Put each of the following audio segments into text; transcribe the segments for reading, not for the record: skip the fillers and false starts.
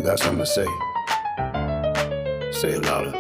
got something to say. Say it louder.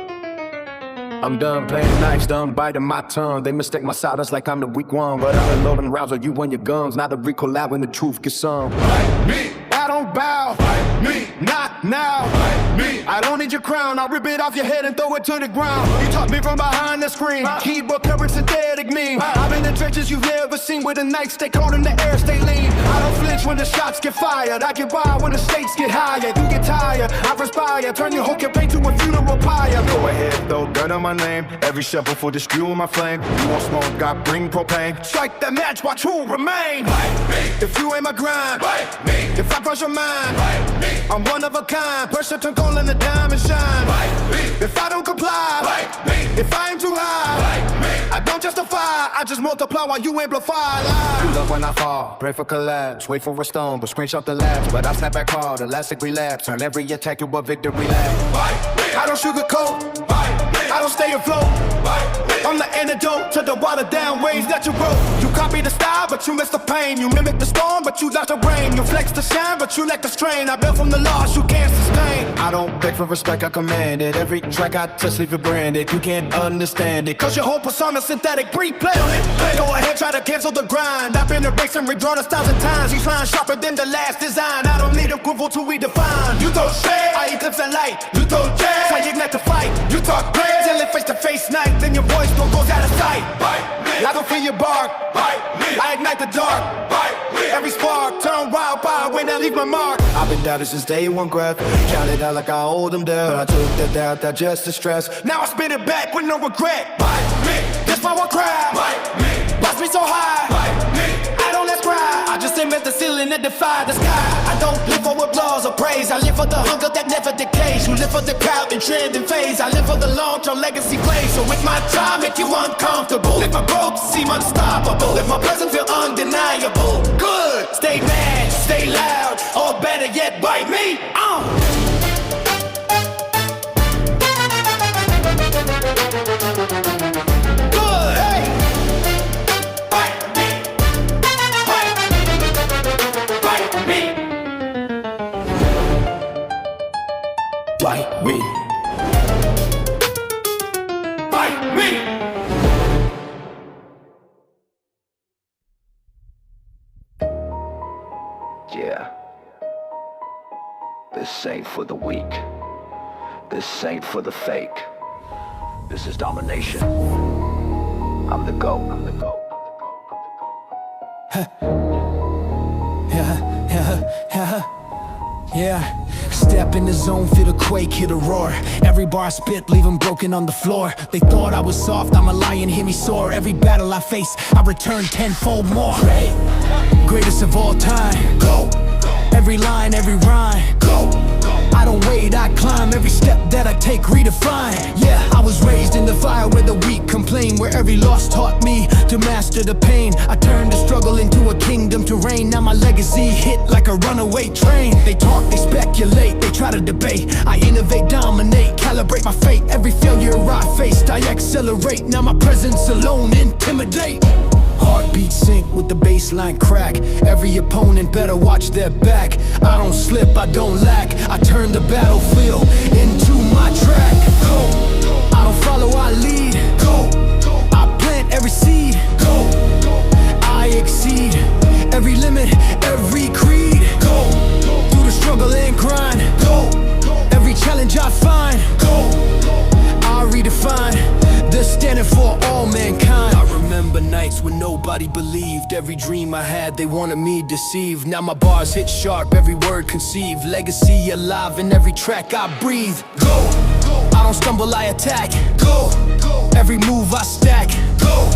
I'm done playing nice, done biting my tongue. They mistake my silence like I'm the weak one, but I'm the load and rouse of you and your guns. Not the recoil out when the truth gets sung. Fight me, I don't bow. fight me, Not now. fight me. I don't need your crown, I'll rip it off your head and throw it to the ground. You taught me from behind the screen, keyboard covered synthetic meme. I'm in the trenches you've never seen, with a knife stay cold in the air, stay lean. I don't flinch when the shots get fired, I get wild when the stakes get higher. You get tired, I perspire, turn your whole campaign to a funeral pyre. Go ahead, throw dirt on my name, every shovel for the screw in my flame. You want smoke, got bring propane. Strike that match, watch who remain. Fight me, If you ain't my grind, fight me, if I cross your mind, fight me, I'm one of a kind. Pressure turn gold and the diamond shine. fight me, If I don't comply, fight me, if I aim too high, fight me. I don't justify, I just multiply while you amplify. You love when I fall, pray for collapse, wait for a stone, but screenshot the labs. But I snap back hard, elastic relapse, turn every attack to a victory lap. Fight me, I don't sugarcoat, fight me, I don't stay afloat. fight me. I'm the antidote to the watered down waves that you wrote. You copy the style, but you miss the pain. You mimic the storm, but you lost the rain. You flex the shine, but you lack the strain. I built from the loss, you can't sustain. I don't beg for respect, I command it. Every track I touch, leave it branded. You can't understand it, cause your whole persona synthetic, replay on it. Go ahead, try to cancel the grind. I've been erased and redrawn 1,000 times. You trying sharper than the last design. I don't need approval to redefine. You throw shade, I eclipse the light. You throw jazz, I ignite the fight. You talk prayers, till it face to face night. Then your voice don't goes out of sight. Fight me, I don't feel your bark. fight me, I ignite the dark. fight me. Every spark turn wildfire when I leave my mark. I've been doubted since day one breath. Counted out like I owed them there. I took the doubt, digest the stress. Now I spin it back with no regret. Fight me, This my one cry. fight me, Bust me so high. fight me. I don't let's cry. I just aim at the ceiling and defy the sky. I don't live for applause or praise. I live for the hunger that never decays. You live for the crowd and trend and phase. I live for the long-term legacy plays. So with my time, make you uncomfortable. If my growth seem unstoppable, if my presence feel undeniable. Good. Stay mad, stay loud, or better yet, bite me. Good. Hey. Fight me, fight me, fight me. Bite me. Fight me. Yeah. This ain't for the weak. This ain't for the fake. This is domination. I'm the GOAT. I'm the GOAT. Yeah, step in the zone, feel the quake, hit a roar. Every bar I spit, leave them broken on the floor. They thought I was soft, I'm a lion, hear me soar. Every battle I face, I return tenfold more. Greatest of all time, go. Every line, every rhyme, go. I don't wait, I climb. Every step that I take, redefine. Yeah, I was raised in the fire where the weak complain, where every loss taught me to master the pain. I turned the struggle into a kingdom to reign. Now my legacy hit like a runaway train. They talk, they speculate, they try to debate. I innovate, dominate, calibrate my fate. Every failure I faced, I accelerate. Now my presence alone intimidate. Heartbeat sync with the baseline crack. Every opponent better watch their back. I don't slip, I don't lack. I turn the battlefield into my track. Go. I don't follow, I lead. Go. I plant every seed. Go. I exceed every limit, every creed. Go. Through the struggle and grind. Go. Every challenge I find. Go. I redefine the standard for all mankind. I remember nights when nobody believed. Every dream I had, they wanted me deceived. Now my bars hit sharp, every word conceived. Legacy alive in every track I breathe. Go. I don't stumble, I attack. Go. Every move I stack. Go.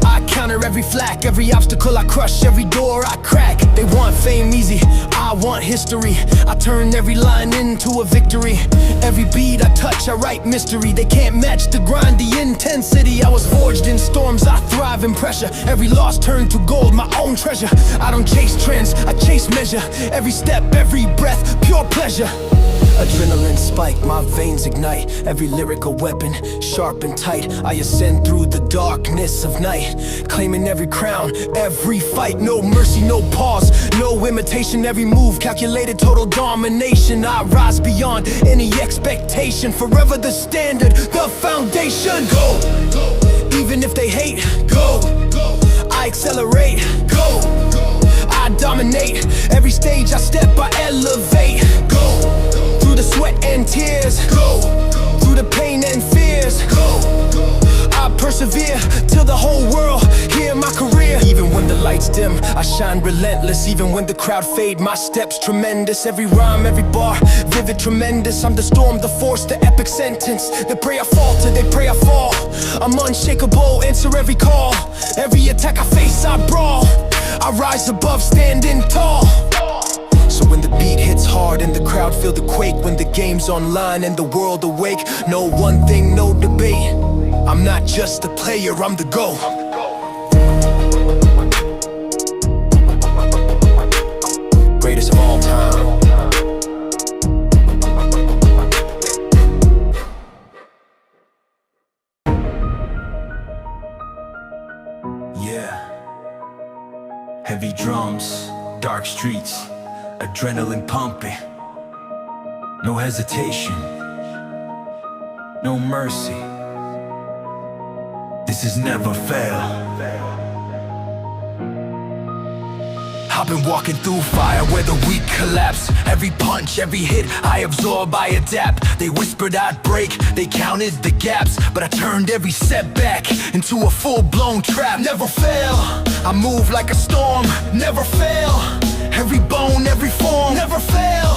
I counter every flack, every obstacle I crush, every door I crack. They want fame easy, I want history. I turn every line into a victory. Every beat I touch, I write mystery. They can't match the grind, the intensity. I was forged in storms, I thrive in pressure. Every loss turned to gold, my own treasure. I don't chase trends, I chase measure. Every step, every breath, pure pleasure. Adrenaline spike, my veins ignite. Every lyrical weapon, sharp and tight. I ascend through the darkness of night, claiming every crown, every fight. No mercy, no pause, no imitation. Every move calculated, total domination. I rise beyond any expectation. Forever the standard, the foundation. Go, even if they hate. Go, I accelerate. Go, I dominate. Every stage I step, I elevate. Go, through the sweat and tears. Go, through the pain and fears. Go, I persevere till the whole world hear my career. Even when the lights dim, I shine relentless. Even when the crowd fade, my steps tremendous. Every rhyme, every bar, vivid, tremendous. I'm the storm, the force, the epic sentence. They pray I falter, they pray I fall. I'm unshakable, answer every call. Every attack I face, I brawl. I rise above, standing tall. So when the beat hits hard and the crowd feel the quake, when the game's online and the world awake, no one thing, no debate. I'm not just a player, I'm the GOAT. Greatest of all time. Yeah. Heavy drums, dark streets, adrenaline pumping. No hesitation, no mercy. This is never fail. I've been walking through fire where the weak collapse. Every punch, every hit, I absorb, I adapt. They whispered I'd break, they counted the gaps, but I turned every setback into a full-blown trap. Never fail, I move like a storm. Never fail, every bone, every form. Never fail,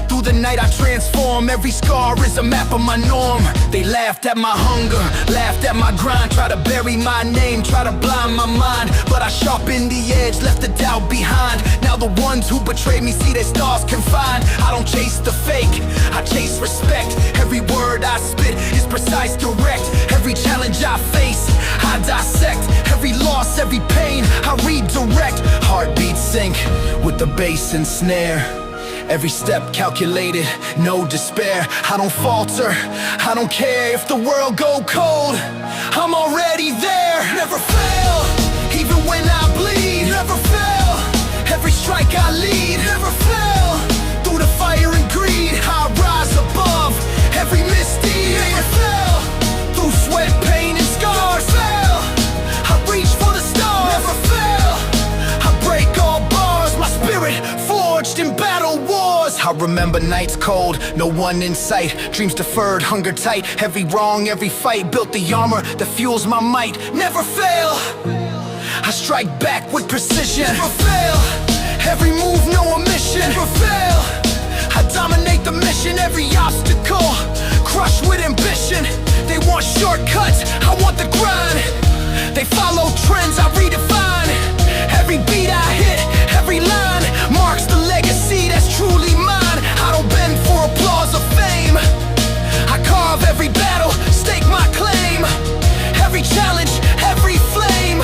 through the night I transform. Every scar is a map of my norm. They laughed at my hunger, laughed at my grind. Try to bury my name, try to blind my mind, but I sharpened the edge, left the doubt behind. Now the ones who betrayed me see their stars confined. I don't chase the fake, I chase respect. Every word I spit is precise, direct. Every challenge I face, I dissect. Every loss, every pain, I redirect. Heartbeats sync with the bass and snare. Every step calculated, no despair. I don't falter, I don't care if the world go cold. I'm already there. Never fail, even when I bleed. Never fail, every strike I lead. Never fail, through the fire and greed, I rise above every misdeed. Never fail, through sweat, pain and scars. Never fail, I reach for the stars. Never fail, I break all bars. My spirit forged in battle wars. I remember nights cold, no one in sight. Dreams deferred, hunger tight. Every wrong, every fight built the armor that fuels my might. Never fail, I strike back with precision. Never fail, every move, no omission. Never fail, I dominate the mission. Every obstacle, crushed with ambition. They want shortcuts, I want the grind. They follow trends, I redefine. Every beat I hit, every line marks the legacy that's truly mine. I don't bend for applause or fame. I carve every battle, stake my claim. Every challenge, every flame,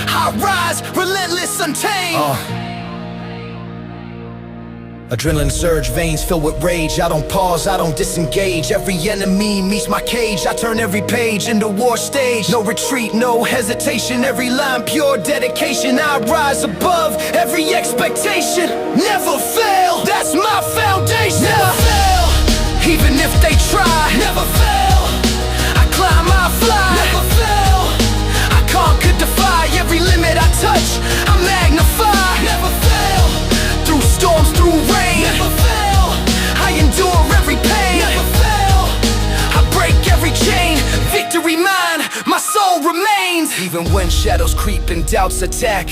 I rise, relentless, untamed. Adrenaline surge, veins filled with rage. I don't pause, I don't disengage. Every enemy meets my cage. I turn every page into war stage. No retreat, no hesitation. Every line pure dedication. I rise above every expectation. Never fail, that's my foundation. Never fail, even if they try. Never fail, I climb, I fly. Never fail, I conquer, defy. Every limit I touch, I magnify. Never fail, through storms, through rain. Never fail, I endure every pain. Never fail, I break every chain. Victory mine, my soul remains. Even when shadows creep and doubts attack,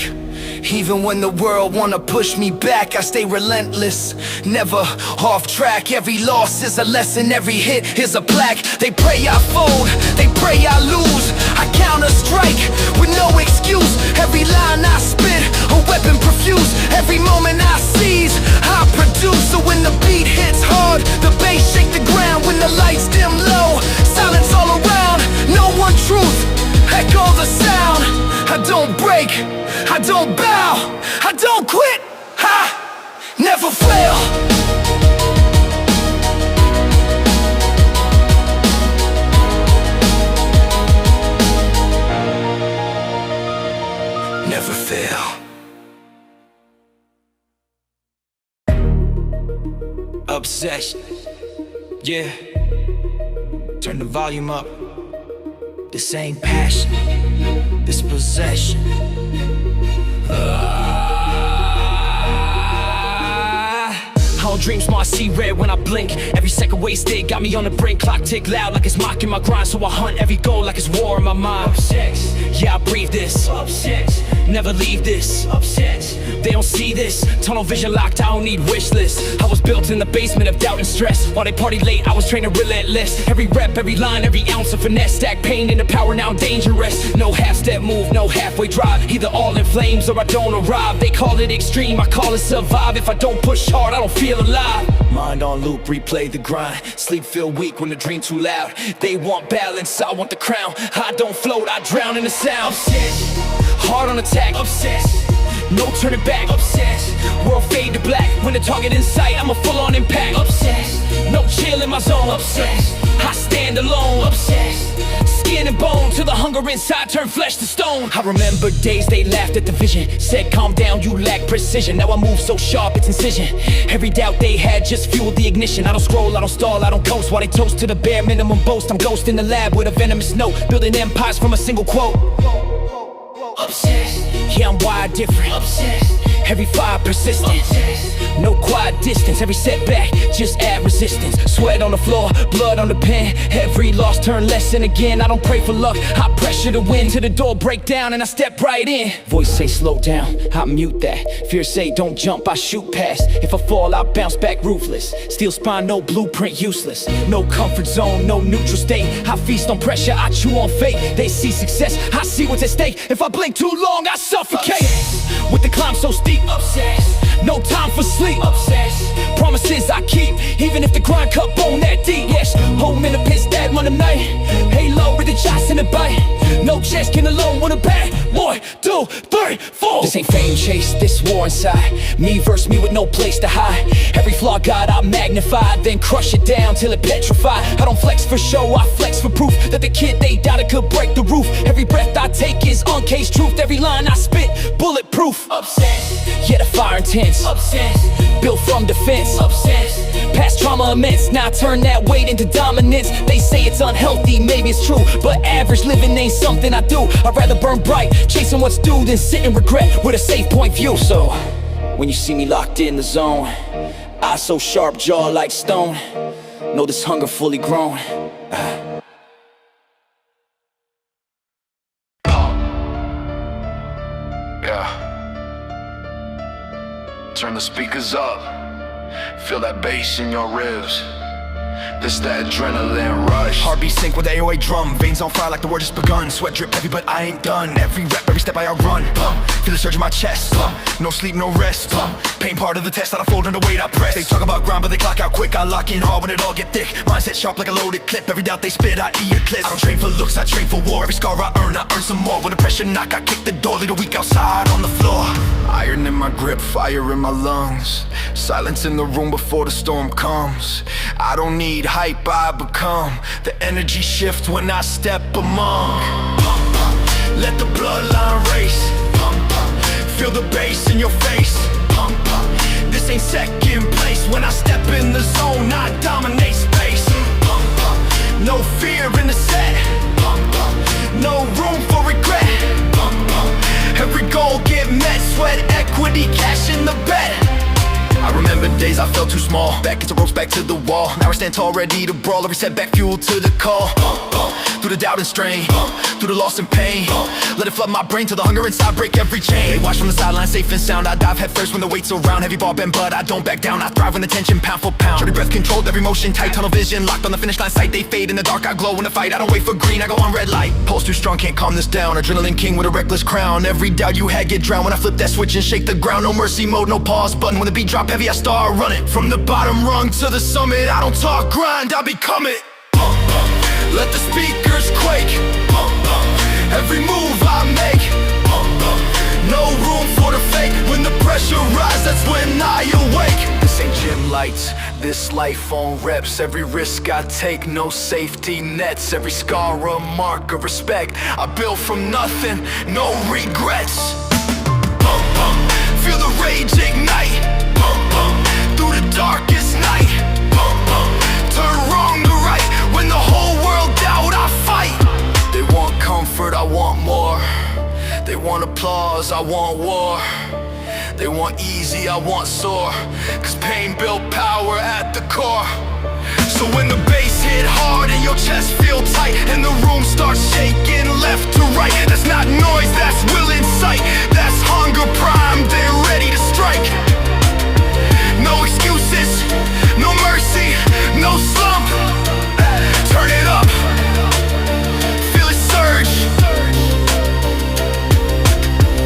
even when the world wanna push me back, I stay relentless, never off track. Every loss is a lesson, every hit is a plaque. They pray I fold, they pray I lose. I counter strike with no excuse. Every line I spit, a weapon profuse. Every moment I seize, I produce. So when the beat hits hard, the bass shake the ground. When the lights dim low, silence all around. No one truth, echo the sound. I don't break, I don't bow, I don't quit, I never fail. never fail. Obsession, yeah. Turn the volume up. This ain't passion, this possession. I don't dream smart, see red when I blink. Every second wasted, got me on the brink. Clock tick loud like it's mocking my grind. So I hunt every goal like it's war in my mind. Obsessed, yeah, I breathe this. Obsessed, never leave this. Obsessed, they don't see this. Tunnel vision locked, I don't need wish lists. I was built in the basement of doubt and stress. While they party late, I was training relentless. Every rep, every line, every ounce of finesse. Stack pain into power, now I'm dangerous. No half-step move, no halfway drive. Either all in flames or I don't arrive. They call it extreme, I call it survive. If I don't push hard, I don't feel alive. Mind on loop, replay the grind. Sleep feel weak when the dream too loud. They want balance, I want the crown. I don't float, I drown in the sound. Obsessed, hard on attack. Obsessed, no turning back. Obsessed, world fade to black. When the target in sight, I'm a full-on impact. Obsessed, no chill in my zone. Obsessed, I stand alone. Obsessed, skin and bone till the hunger inside turn flesh to stone. I remember days they laughed at the vision. Said calm down, you lack precision. Now I move so sharp, it's incision. Every doubt they had just fueled the ignition. I don't scroll, I don't stall, I don't coast. While they toast to the bare minimum boast, I'm ghost in the lab with a venomous note. Building empires from a single quote. Obsessed, yeah, I'm wired different. Obsessed, every fire persistent. Obsessed, no quiet distance. Every setback, just add resistance. Sweat on the floor, blood on the pen. Every loss turn lesson again. I don't pray for luck, I pressure to win. To the door break down and I step right in. Voice say slow down, I mute that. Fear say don't jump, I shoot past. If I fall, I bounce back ruthless. Steel spine, no blueprint, useless. No comfort zone, no neutral state. I feast on pressure, I chew on fate. They see success, I see what's at stake. If I blink too long, I suffocate. Obsessed, with the climb so steep. Obsessed, no time for sleep. Obsessed, promises I keep, even if the grind cut bone that deep. Yes, home in the pit, stab on the night. Halo with the shots in the bite. No chest can alone win a bat. 1, 2, 3, 4. This ain't fame chase, this war inside. Me versus me with no place to hide. Every flaw God I magnify, then crush it down till it petrified. I don't flex for show, I flex for proof that the kid they doubted could break the roof. Every breath I take is uncaged truth. Every line I spit, bulletproof. Obsessed, yeah, the fire intense. Obsessed, built from defense. Obsessed, past trauma immense. Now I turn that weight into dominance. They say it's unhealthy, maybe it's true, but average living ain't something I do. I'd rather burn bright, chasing what's due, than sit in regret with a safe point view. So, when you see me locked in the zone, eyes so sharp, jaw like stone, know this hunger fully grown. Yeah. Turn the speakers up. Feel that bass in your ribs. This that adrenaline rush. Heartbeat sync with the AOA drum. Veins on fire like the war just begun. Sweat drip heavy but I ain't done. Every rep, every step I outrun. Feel the surge in my chest. No sleep, no rest. Pain part of the test that I fold under weight I press. They talk about grind but they clock out quick. I lock in hard when it all get thick. Mindset sharp like a loaded clip. Every doubt they spit, I eclipse. I don't train for looks, I train for war. Every scar I earn some more. When the pressure knock, I kick the door. Leave the weak outside on the floor. Iron in my grip, fire in my lungs. Silence in the room before the storm comes. I don't need hype, I become the energy shift when I step among. Let the bloodline race. Feel the bass in your face. This ain't second place. When I step in the zone, I dominate space. No fear in the set. No room for regret. Every goal get met. Sweat equity, cash in the bet. I remember days I felt too small. Back into ropes, back to the wall. Now I stand tall, ready to brawl. Every setback fuel to the call. Through the doubt and strain, through the loss and pain. Let it flood my brain till the hunger inside break every chain. They watch from the sideline, safe and sound. I dive head first when the weight's around. Heavy ball bend, but I don't back down. I thrive when the tension pound for pound. Dirty breath controlled, every motion tight. Tunnel vision locked on the finish line sight. They fade in the dark, I glow in the fight. I don't wait for green, I go on red light. Pulse too strong, can't calm this down. Adrenaline king with a reckless crown. Every doubt you had get drowned when I flip that switch and shake the ground. No mercy mode, no pause button. When the beat drop heavy, I start running. From the bottom rung to the summit, I don't talk grind, I become it. Let the speakers quake. Every move I make. No room for the fake. When the pressure rises, that's when I awake. This ain't gym lights, this life on reps. Every risk I take, no safety nets. Every scar a mark of respect. I built from nothing, no regrets. feel the rage ignite. Through the darkest night, turn wrong to right. When the whole world doubt, I fight. They want comfort, I want more. They want applause, I want war. They want easy, I want sore. Cause pain built power at the core. So when the bass hit hard and your chest feel tight, and the room starts shaking left to right, that's not noise, that's will in sight. That's hunger primed, they're ready to strike. No excuses, no mercy, no slump. Turn it up, feel it surge.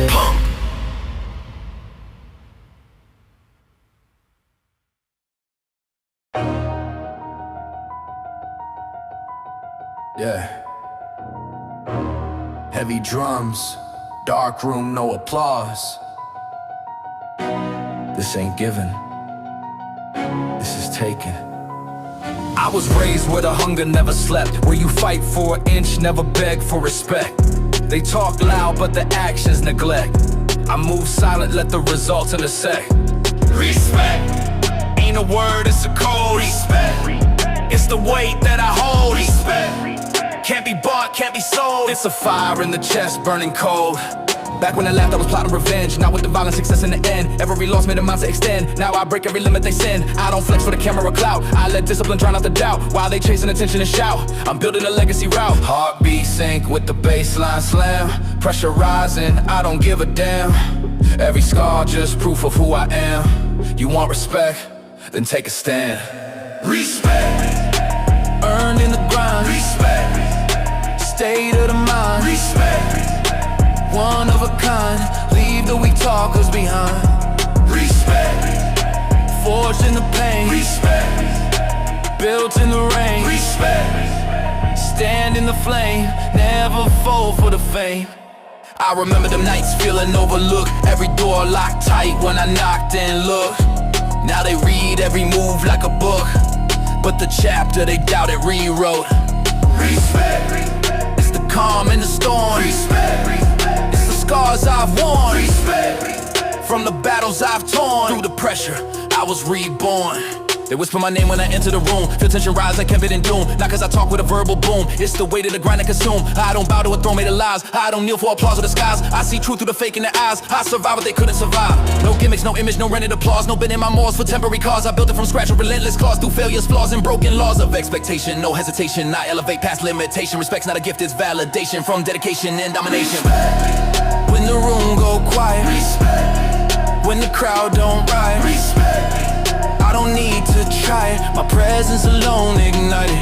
Pump. Yeah. Heavy drums, dark room, no applause. This ain't given, this is taken. I was raised where the hunger never slept, where you fight for an inch, never beg for respect. They talk loud but the actions neglect. I move silent, let the results intersect. Respect ain't a word, it's a code. Respect, it's the weight that I hold. Respect can't be bought, can't be sold. It's a fire in the chest, burning cold. Back when I laughed, I was plotting revenge. Now with the violent success in the end, every loss made a mind to extend. Now I break every limit they send. I don't flex for the camera or clout. I let discipline drown out the doubt, while they chasing attention and shout. I'm building a legacy route. Heartbeat sync with the baseline slam. Pressure rising, I don't give a damn. Every scar just proof of who I am. You want respect? Then take a stand. Respect earned in the grind. Respect state of the mind. Respect one of a kind. Leave the weak talkers behind. Respect forged in the pain. Respect built in the rain. Respect stand in the flame. Never fall for the fame. I remember them nights feeling overlooked. Every door locked tight when I knocked and looked. Now they read every move like a book, but the chapter they doubted rewrote. Respect, it's the calm in the storm. Respect, it's the scars I've worn. Respect, from the battles I've torn. Through the pressure, I was reborn. They whisper my name when I enter the room. Feel tension rise like Kevin and Doom. Not cause I talk with a verbal boom. It's the weight of the grind and consume. I don't bow to a throne made of lies. I don't kneel for applause or disguise. I see truth through the fake in their eyes. I survive what they couldn't survive. No gimmicks, no image, no rented applause. No bending my morals for temporary cause. I built it from scratch with relentless claws. Through failures, flaws, and broken laws of expectation. No hesitation, I elevate past limitation. Respect's not a gift, it's validation from dedication and domination. Respect. When the room go quiet. Respect. When the crowd don't rise. Respect. I don't need to try it, my presence alone ignited.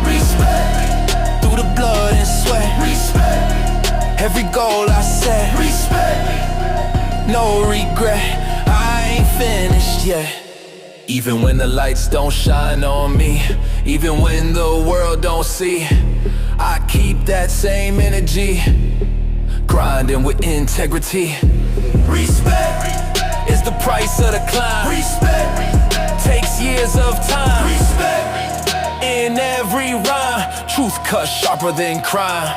Respect through the blood and sweat. Respect every goal I set. Respect no regret, I ain't finished yet. Even when the lights don't shine on me, even when the world don't see, I keep that same energy, grinding with integrity. Respect is the price of the climb. Respect takes years of time. Respect in every rhyme. Truth cuts sharper than crime.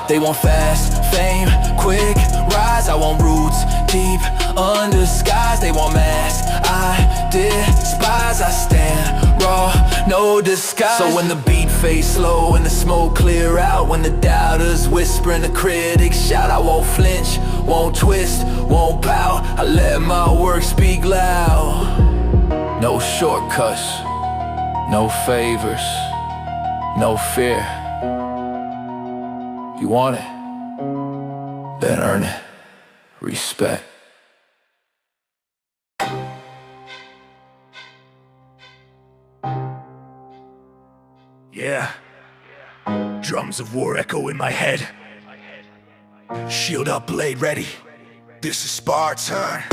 They want fast fame, quick rise. I want roots deep under skies. They want mass, I despise. I stand raw, no disguise. So when the beat fades slow and the smoke clear out, when the doubters whisper and the critics shout, I won't flinch, won't twist, won't bow. I let my work speak loud. No shortcuts, no favors, no fear. You want it? Then earn it. Respect. Yeah. Drums of war echo in my head. Shield up, blade ready. This is Spartan.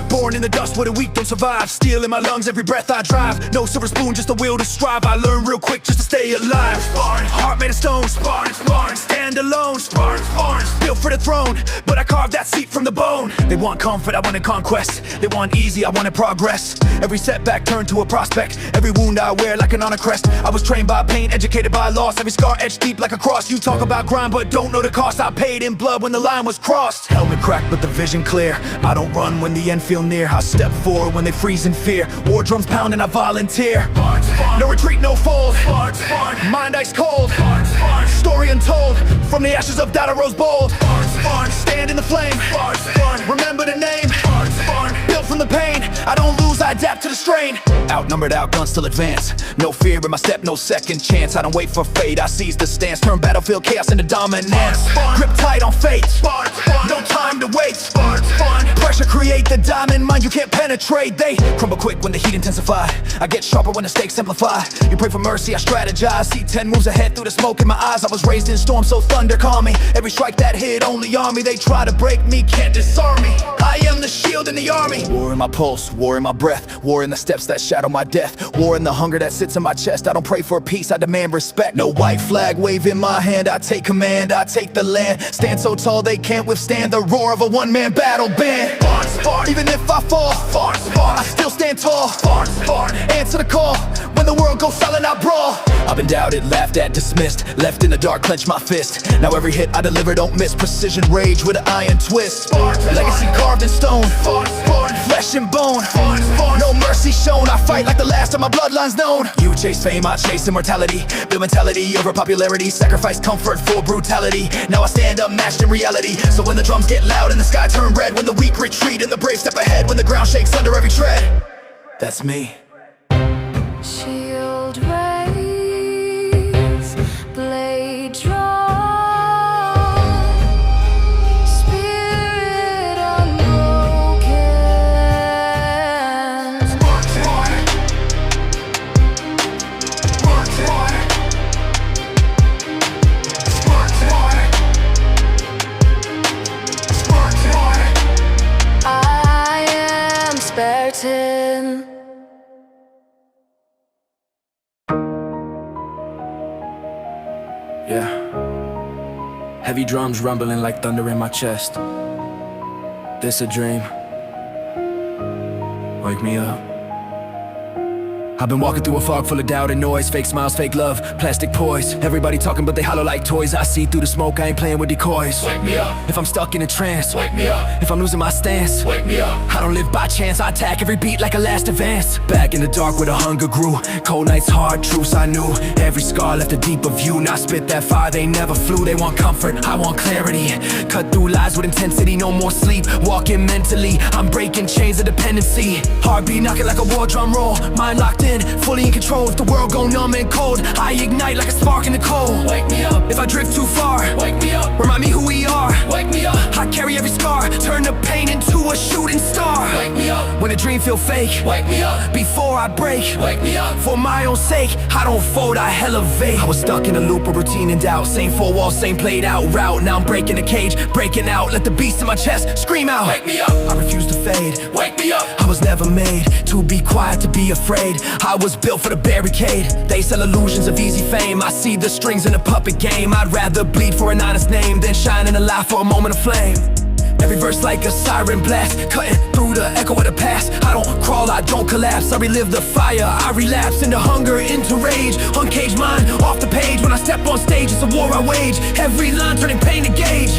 Born in the dust where the weak don't survive. Steel in my lungs every breath I drive. No silver spoon, just a will to strive. I learn real quick just to stay alive. Spartan, heart made of stone. Spartan, Spartan, stand alone. Spartan, Spartan, built for the throne. But I carved that seat from the bone. They want comfort, I wanted conquest. They want easy, I wanted progress. Every setback turned to a prospect. Every wound I wear like an honor crest. I was trained by pain, educated by loss. Every scar etched deep like a cross. You talk about grind but don't know the cost. I paid in blood when the line was crossed. Helmet cracked but the vision clear. I don't run when the end feel near. I step forward when they freeze in fear. War drums pound and I volunteer. No retreat, no fold. Mind ice cold. Story untold. From the ashes of doubt I rose bold. Stand in the flame. Remember the name. Built from the pain. I don't lose, I adapt to the strain. Outnumbered, outgunned, still advance. No fear in my step, no second chance. I don't wait for fate, I seize the stance. Turn battlefield chaos into dominance. Grip tight on fate. No time to wait. Pressure create the diamond mind you can't penetrate. They crumble quick when the heat intensify. I get sharper when the stakes simplify. You pray for mercy, I strategize. See 10 moves ahead through the smoke in my eyes. I was raised in storms, so thunder calm me. Every strike that hit only on me. They try to break me, can't disarm me. I am the shield in the army. War in my pulse, war in my breath. War in the steps that shadow my death. War in the hunger that sits in my chest. I don't pray for peace, I demand respect. No white flag wave in my hand. I take command, I take the land. Stand so tall they can't withstand the roar of a one-man battle band. Even if I fall, I still stand tall. Answer the call. When the world goes silent, I brawl. I've been doubted, laughed at, dismissed. Left in the dark, clench my fist. Now every hit I deliver don't miss. Precision rage with an iron twist. Legacy carved in stone. Flesh and bone. No mercy shown. I fight like the last of my bloodlines known. You chase fame, I chase immortality. Build mentality over popularity. Sacrifice comfort for brutality. Now I stand up matched in reality. So when the drums get loud and the sky turn red, when the weak retreat and the brave step ahead, when the ground shakes under every tread, that's me. Shield raised, blade drawn, spirit unbroken. I am Spartan. Yeah. Heavy drums rumbling like thunder in my chest. This a dream. Wake me up. I've been walking through a fog full of doubt and noise. Fake smiles, fake love, plastic poise. Everybody talking but they hollow like toys. I see through the smoke, I ain't playing with decoys. Wake me up, If I'm stuck in a trance, wake me up, if I'm losing my stance, wake me up. I don't live by chance, I attack every beat like a last advance. Back in the dark where the hunger grew. Cold nights, hard truths I knew. Every scar left a deeper view. Now I spit that fire, they never flew. They want comfort, I want clarity. Cut through lies with intensity, no more sleep. Walking mentally, I'm breaking chains of dependency. Heartbeat knocking like a war drum roll. Mind locked in, fully in control. If the world go numb and cold, I ignite like a spark in the cold. Wake me up, If I drift too far, wake me up, remind me who we are. wake me up, I carry every scar, turn the pain into a shooting star. wake me up, When a dream feel fake, wake me up, before I break, wake me up. for my own sake, I don't fold, I elevate. I was stuck in a loop of routine and doubt. Same four walls, same played out route. Now I'm breaking the cage, breaking out. Let the beast in my chest scream out. Wake me up, I refuse to fade. wake me up, I was never made to be quiet, to be afraid. I was built for the barricade. They sell illusions of easy fame. I see the strings in a puppet game. I'd rather bleed for an honest name than shine in a light for a moment of flame. Every verse like a siren blast, cutting through the echo of the past. I don't crawl, I don't collapse. I relive the fire, I relapse into hunger, into rage. Uncaged mind, off the page. When I step on stage, it's a war I wage. Every line turning pain to gauge.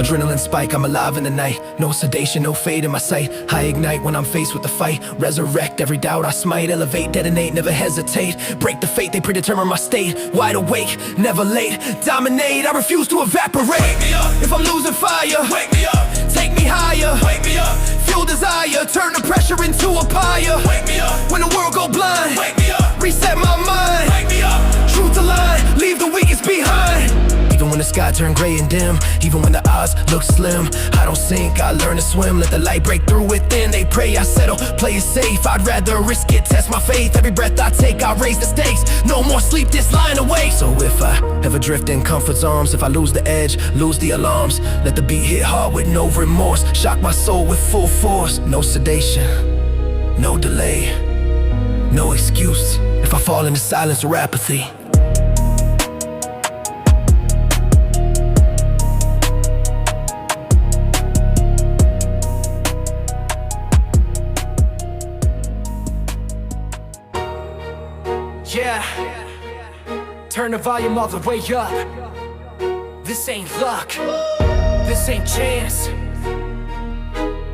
Adrenaline spike, I'm alive in the night. No sedation, no fade in my sight. I ignite when I'm faced with the fight. Resurrect every doubt I smite. Elevate, detonate, never hesitate. Break the fate, they predetermine my state. Wide awake, never late. Dominate, I refuse to evaporate. wake me up, If I'm losing fire, wake me up, take me higher. wake me up, Fuel desire, turn the pressure into a pyre. wake me up, When the world go blind, wake me up, reset my mind. wake me up, Truth align, leave the weakest behind. Even when the sky turn gray and dim, even when the odds look slim, I don't sink, I learn to swim. Let the light break through within. They pray I settle, play it safe. I'd rather risk it, test my faith. Every breath I take, I raise the stakes. No more sleep, this line awake. So if I ever drift in comfort zones, if I lose the edge, lose the alarms, let the beat hit hard with no remorse. Shock my soul with full force. No sedation, no delay, no excuse if I fall into silence or apathy. Yeah, turn the volume all the way up. This ain't luck, this ain't chance.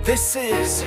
This is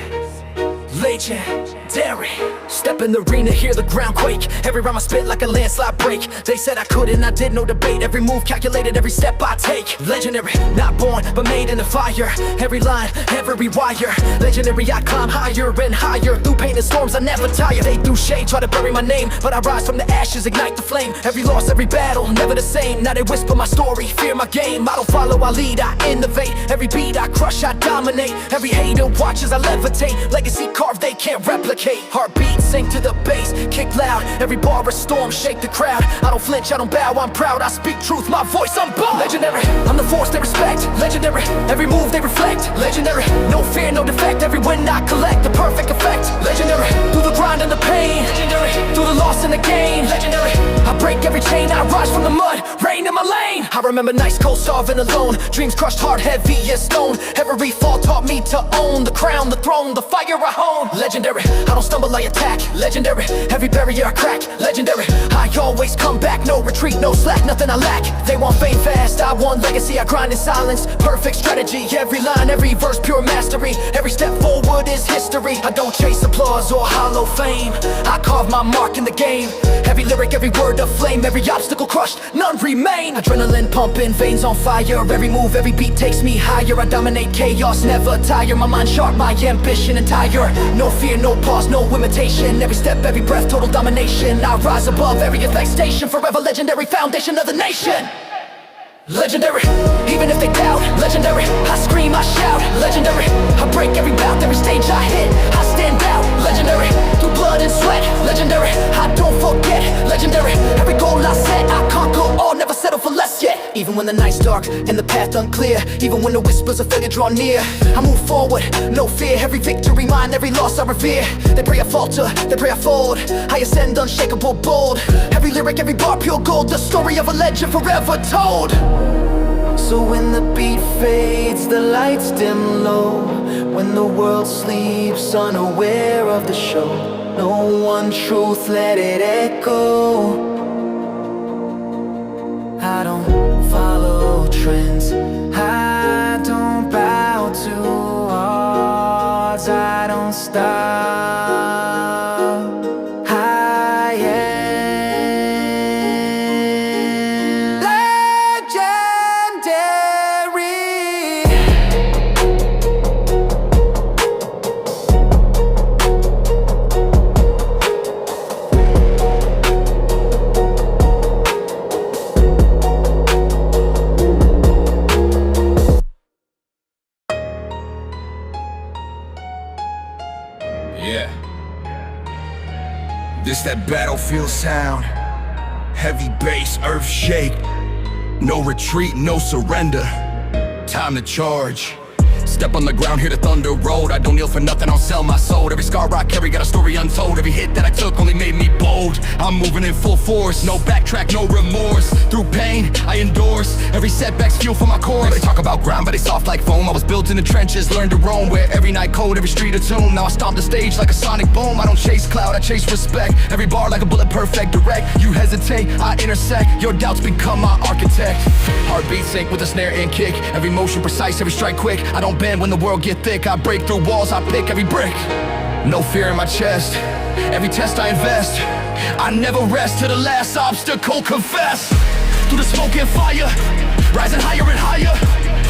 legendary. Step in the arena, hear the ground quake. Every rhyme I spit like a landslide break. They said I couldn't, I did no debate. Every move calculated, every step I take. Legendary, not born, but made in the fire. Every line, every wire. Legendary, I climb higher and higher. Through pain and storms, I never tire. They threw shade, try to bury my name, but I rise from the ashes, ignite the flame. Every loss, every battle, never the same. Now they whisper my story, fear my game. I don't follow, I lead, I innovate. Every beat I crush, I dominate. Every hater watches, I levitate. Legacy carved, they can't replicate. Heartbeat sink to the bass, kick loud. Every bar a storm, shake the crowd. I don't flinch, I don't bow, I'm proud. I speak truth, my voice, I'm bold. Legendary, I'm the force they respect. Legendary, every move they reflect. Legendary, no fear, no defect. Every win I collect, the perfect effect. Legendary, through the grind and the pain. Legendary, through the loss and the gain. Legendary, I break every chain, I rise from the mud, rain in my lane. I remember nights cold, starving alone. Dreams crushed hard, heavy as stone. Every fall taught me to own the crown, the throne, the fire I hone. Legendary, I don't stumble, I attack. Legendary, every barrier I crack. Legendary, I always come back. No retreat, no slack, nothing I lack. They want fame fast, I want legacy. I grind in silence, perfect strategy. Every line, every verse, pure mastery. Every step forward is history. I don't chase applause or hollow fame. I carve my mark in the game. Every lyric, every word of flame. Every obstacle crushed, none remain. Adrenaline pumping, veins on fire. Every move, every beat takes me higher. I dominate chaos, never tire. My mind sharp, my ambition entire. No fear, no pause, no imitation. Every step, every breath, total domination. I rise above every infestation. Forever legendary, foundation of the nation. Legendary, even if they doubt. Legendary, I scream, I shout. Legendary, I break every bout. Every stage I hit, I stand out. Legendary, through blood and sweat. Legendary, I don't forget. Legendary, every goal I set, I conquer all, never settle for less yet. Even when the night's dark and the path unclear, even when the whispers of failure draw near, I move forward, no fear. Every victory mine, every loss I revere. They pray I falter, they pray I fold. I ascend unshakable, bold. Every lyric, every bar, pure gold. The story of a legend forever told. So when the beat fades, the lights dim low. When the world sleeps, unaware of the show. No one truth, let it echo. I don't follow trends, I don't bow to odds. I don't stop, I am legendary. Yeah. This that battlefield sound. Heavy bass, earth shake. No retreat, no surrender. Time to charge. Step on the ground, hear the thunder roll. I don't kneel for nothing, I'll sell my soul. Every scar I carry got a story untold. Every hit that I took only made me bold. I'm moving in full force, no backtrack, no remorse. Through pain, I endorse. Every setback's fuel for my core. They talk about grind, but they soft like foam. I was built in the trenches, learned to roam. Where every night cold, every street a tomb. Now I stomp the stage like a sonic boom. I don't chase cloud, I chase respect. Every bar like a bullet, perfect, direct. You hesitate, I intersect. Your doubts become my architect. Heartbeat sync with a snare and kick. Every motion precise, every strike quick. I don't bend when the world get thick. I break through walls, I pick every brick. No fear in my chest, every test I invest. I never rest till the last obstacle confess. Through the smoke and fire, rising higher and higher.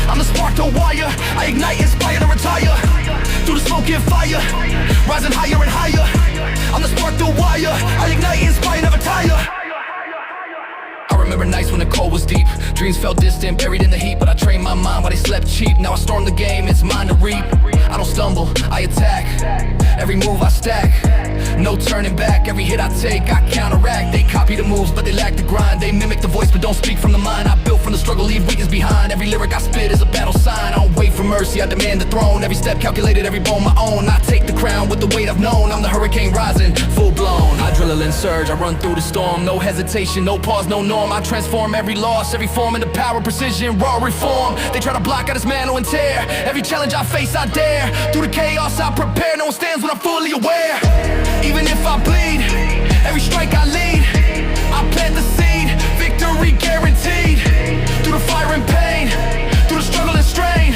I'm the spark, the wire, I ignite, inspire to retire. Through the smoke and fire, rising higher and higher. I'm the spark, the wire, I ignite, inspire, never tire. I remember nights when the cold was deep. Dreams felt distant, buried in the heat. But I trained my mind while they slept cheap. Now I storm the game, it's mine to reap. I don't stumble, I attack. Every move I stack, no turning back. Every hit I take, I counteract. They copy the moves, but they lack the grind. They mimic the voice, but don't speak from the mind. I built from the struggle, leave weakness behind. Every lyric I spit is a battle sign. I don't wait for mercy, I demand the throne. Every step calculated, every bone my own. I take the crown with the weight I've known. I'm the hurricane rising, full blown. Adrenaline surge, I run through the storm. No hesitation, no pause, no norm. I transform every loss, every form into power, precision, raw reform. They try to block, I dismantle and tear. Every challenge I face, I dare. Through the chaos, I prepare. No one stands when I'm fully aware. Even if I bleed, every strike I lead. victory guaranteed. Through the fire and pain, through the struggle and strain,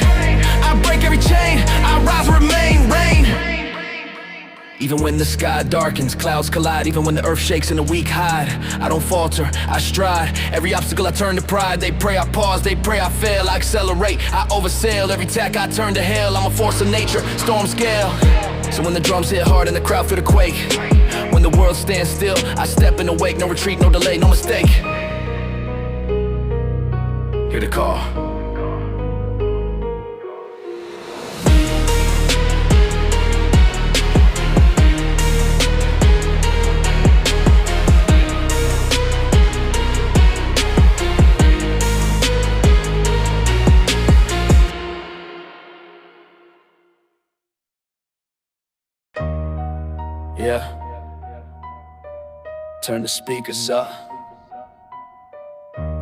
I break every chain, I rise, remain, reign. Even when the sky darkens, clouds collide. Even when the earth shakes and the weak hide, I don't falter, I stride. Every obstacle I turn to pride. They pray I pause, they pray I fail. I accelerate, I oversail. Every tack I turn to hell. I'm a force of nature, storm scale. So when the drums hit hard and the crowd feel the quake, when the world stands still, I step in the wake. No retreat, no delay, no mistake. Hear the call. Yeah. Turn the speakers up.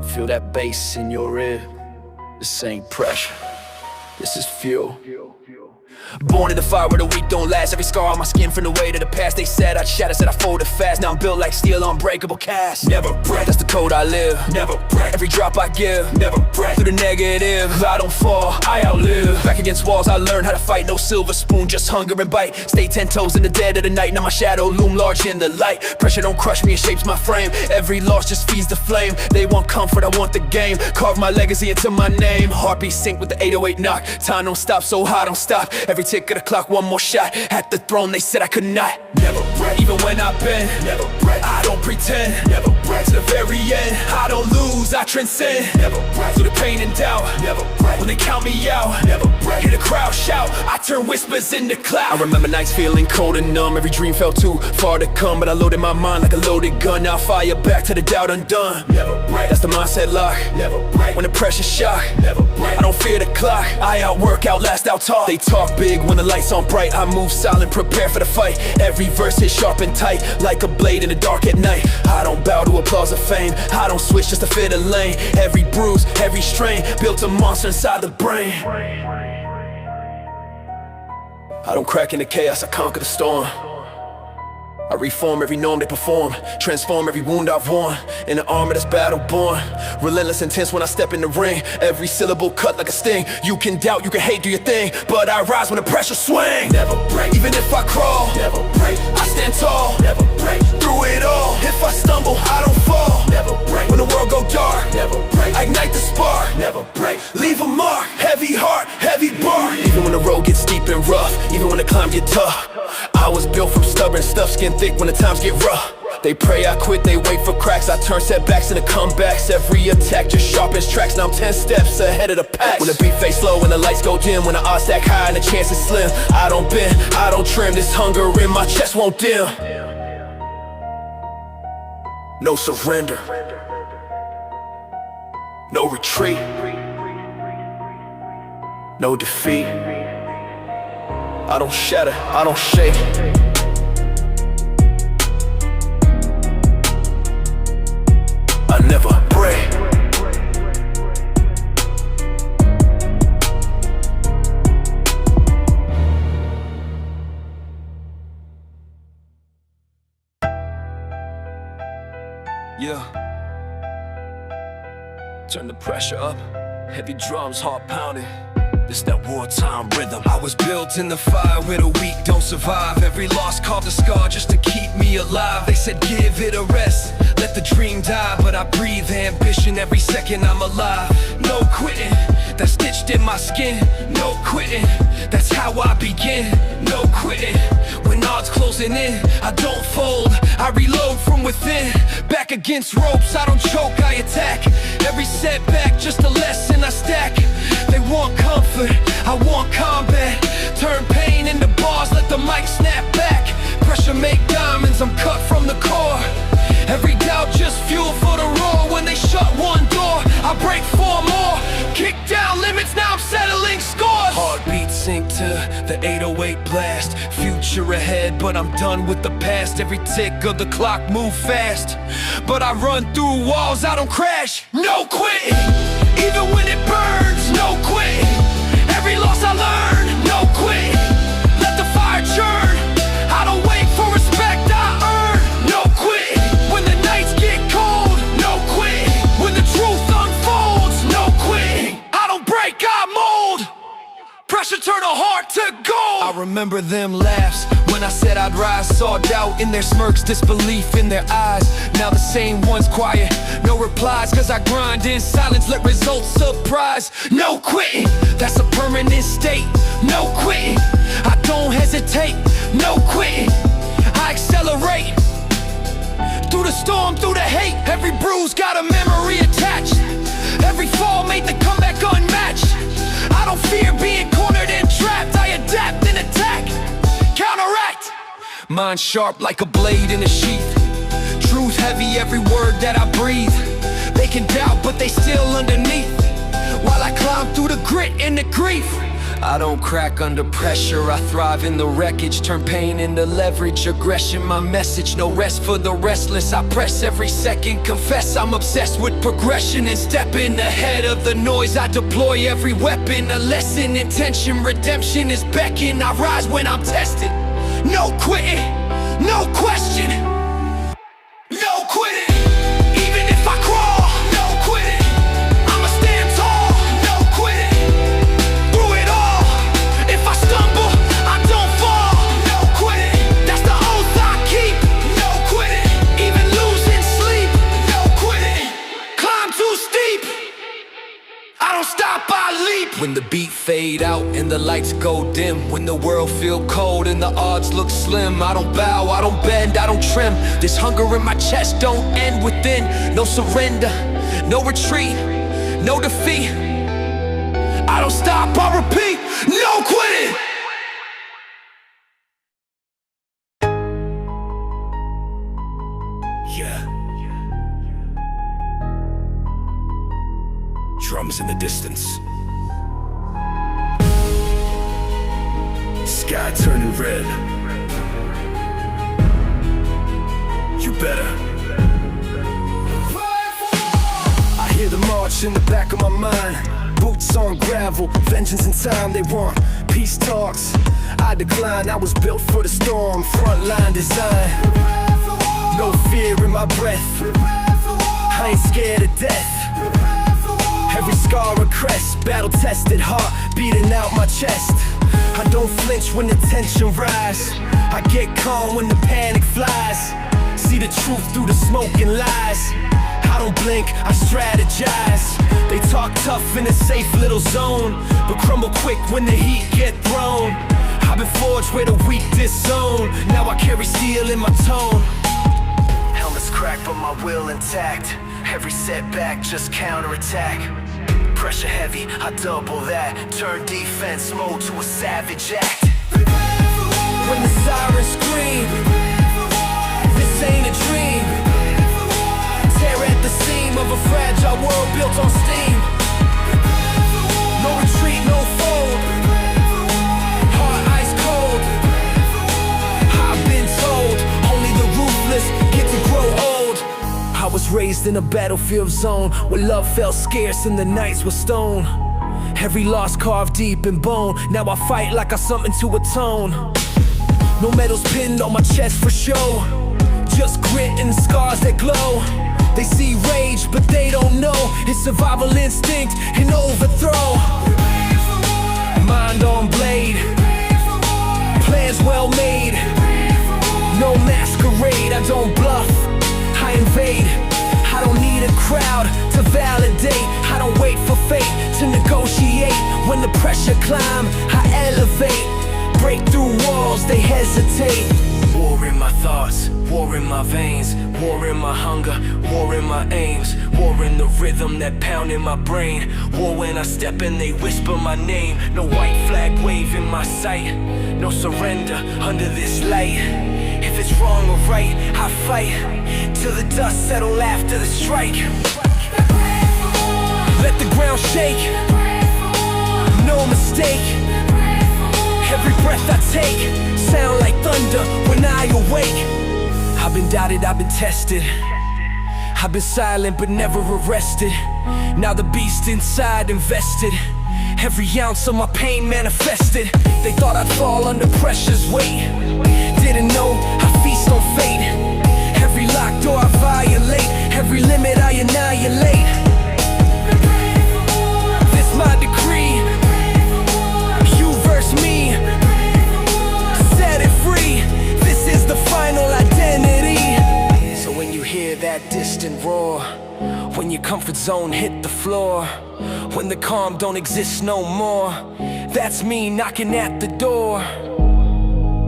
Feel that bass in your ear. This ain't pressure, this is fuel. Born in the fire where the weak don't last. Every scar on my skin from the weight of the past. They said I'd shatter, said I folded fast. Now I'm built like steel, unbreakable cast. Never break, that's the code I live. Never break, every drop I give. Never break, through the negative I don't fall, I outlive. Back against walls I learned how to fight. No silver spoon, just hunger and bite. Stay 10 toes in the dead of the night. Now my shadow loom large in the light. Pressure don't crush me, it shapes my frame. Every loss just feeds the flame. They want comfort, I want the game. Carve my legacy into my name. Heartbeat sync with the 808 knock. Time don't stop, so high don't stop. Every tick of the clock, one more shot. At the throne, they said I could not. Never break, even when I've been. Never break, I don't pretend. Never break, to the very end. I don't lose, I transcend. Never break, through the pain and doubt. Never break, when they count me out. Never break, hear the crowd shout. I turn whispers into clouds. I remember nights feeling cold and numb. Every dream felt too far to come, but I loaded my mind like a loaded gun. Now I fire back to the doubt undone. Never break, that's the mindset lock. Never break, when the pressure shock. Never break, I don't fear the clock. I outwork, outlast, outtalk. They talk big when the lights on bright. I move silent, prepare for the fight. Every verse hit sharp and tight, like a blade in the dark at night. I don't bow to applause or fame. I don't switch just to fit a lane. Every bruise, every strain, built a monster inside the brain. I don't crack into chaos, I conquer the storm. I reform every norm they perform, transform every wound I've worn, in the armor that's battle-born. Relentless, intense when I step in the ring. Every syllable cut like a sting. You can doubt, you can hate, do your thing, but I rise when the pressure swing. Never break, even if I crawl. Never break, I stand tall. Never break, through it all. If I stumble, I don't fall. Never break, when the world go dark. Never break, I ignite the spark. Never break, leave a mark. Heavy heart, heavy bar. Even when the road gets steep and rough, even when the climb get tough, I was built from stubborn stuff, skin thick when the times get rough. They pray I quit, they wait for cracks. I turn setbacks into comebacks. Every attack just sharpens tracks. Now I'm 10 steps ahead of the pack. When the beat fades slow, when the lights go dim, when the odds stack high and the chance is slim, I don't bend, I don't trim. This hunger in my chest won't dim. No surrender, no retreat, no defeat. I don't shatter, I don't shake. I never break. Yeah. Turn the pressure up. Heavy drums, heart pounding. It's that wartime rhythm. I was built in the fire where the weak don't survive. Every loss carved a scar just to keep me alive. They said give it a rest, let the dream die, but I breathe ambition every second I'm alive. No quitting, that's stitched in my skin. No quitting, that's how I begin. No quitting, when odds closing in, I don't fold, I reload from within. Back against ropes, I don't choke, I attack. Every setback, just a lesson I stack. They want comfort, I want combat. Turn pain into bars, let the mic snap back. Pressure make diamonds, I'm cut from the core. Every doubt just fuel for the roar. When they shut one door, I break four more. Kick down limits, now I'm settling scores. Heartbeat sync to the 808 blast. Future ahead, but I'm done with the past. Every tick of the clock move fast, but I run through walls, I don't crash. No quitting, even when it burns. No quitting, every loss I learn. No quitting, let the fire churn. I don't wait for respect, I earn. No quitting, when the nights get cold. No quitting, when the pressure turn a heart to gold. I remember them laughs when I said I'd rise. Saw doubt in their smirks, disbelief in their eyes. Now the same ones quiet, no replies, cause I grind in silence, let results surprise. No quitting, that's a permanent state. No quitting, I don't hesitate. No quitting, I accelerate. Through the storm, through the hate, every bruise got a memory attached. Every fall made the comeback unmatched. I don't fear being cornered and trapped. I adapt and attack, counteract. Mind sharp like a blade in a sheath. Truth heavy, every word that I breathe. They can doubt, but they still underneath. While I climb through the grit and the grief, I don't crack under pressure, I thrive in the wreckage. Turn pain into leverage, aggression my message. No rest for the restless, I press every second. Confess I'm obsessed with progression and stepping ahead of the noise. I deploy every weapon, a lesson, intention. Redemption is beckon, I rise when I'm tested. No quitting, no question. No quitting, even if I crawl. No quitting, I'ma stand tall. No quitting, through it all. If I stumble, I don't fall. No quitting, that's the oath I keep. No quitting, even losing sleep. No quitting, climb too steep. I don't stop, I leap. When the beat fade out and the lights go dim, when the world feel cold and the odds look slim, I don't bow, I don't bend, I don't trim. This hunger in my chest don't end within. No surrender, no retreat, no defeat. I don't stop, I repeat, no quitting. Yeah. Drums in the distance. Sky turning red. You better. I hear the march in the back of my mind. Boots on gravel, vengeance in time. They want peace talks, I decline. I was built for the storm, frontline design. No fear in my breath, I ain't scared of death. Every scar a crest, battle-tested heart beating out my chest. I don't flinch when the tension rise, I get calm when the panic flies. See the truth through the smoke and lies. I don't blink, I strategize. They talk tough in a safe little zone, but crumble quick when the heat get thrown. I've been forged where the weak disown. Now I carry steel in my tone. Helmet's cracked but my will intact. Every setback just counterattack. Pressure heavy, I double that. Turn defense mode to a savage act. When the sirens scream, this ain't a dream. Tear at the seam of a fragile world built on steam. No retreat, no fold. Heart ice cold. I've been told only the ruthless get to grow old. I was raised in a battlefield zone where love felt scarce and the nights were stone. Every loss carved deep in bone. Now I fight like I something to atone. No medals pinned on my chest for show, just grit and scars that glow. They see rage but they don't know it's survival instinct and overthrow. Mind on blade, plans well made. No masquerade, I don't bluff, I invade. I don't need a crowd to validate. I don't wait for fate to negotiate. When the pressure climb, I elevate. Break through walls, they hesitate. War in my thoughts, war in my veins. War in my hunger, war in my aims. War in the rhythm that pound in my brain. War when I step in, they whisper my name. No white flag wave in my sight. No surrender under this light. If it's wrong or right, I fight till the dust settle after the strike. Let the ground shake, no mistake. Every breath I take, sound like thunder when I awake. I've been doubted, I've been tested. I've been silent but never arrested. Now the beast inside invested. Every ounce of my pain manifested. They thought I'd fall under pressure's weight. Didn't know I feast on fate. Every locked door I violate. Every limit I annihilate. This my decree. You comfort zone hit the floor, when the calm don't exist no more, that's me knocking at the door.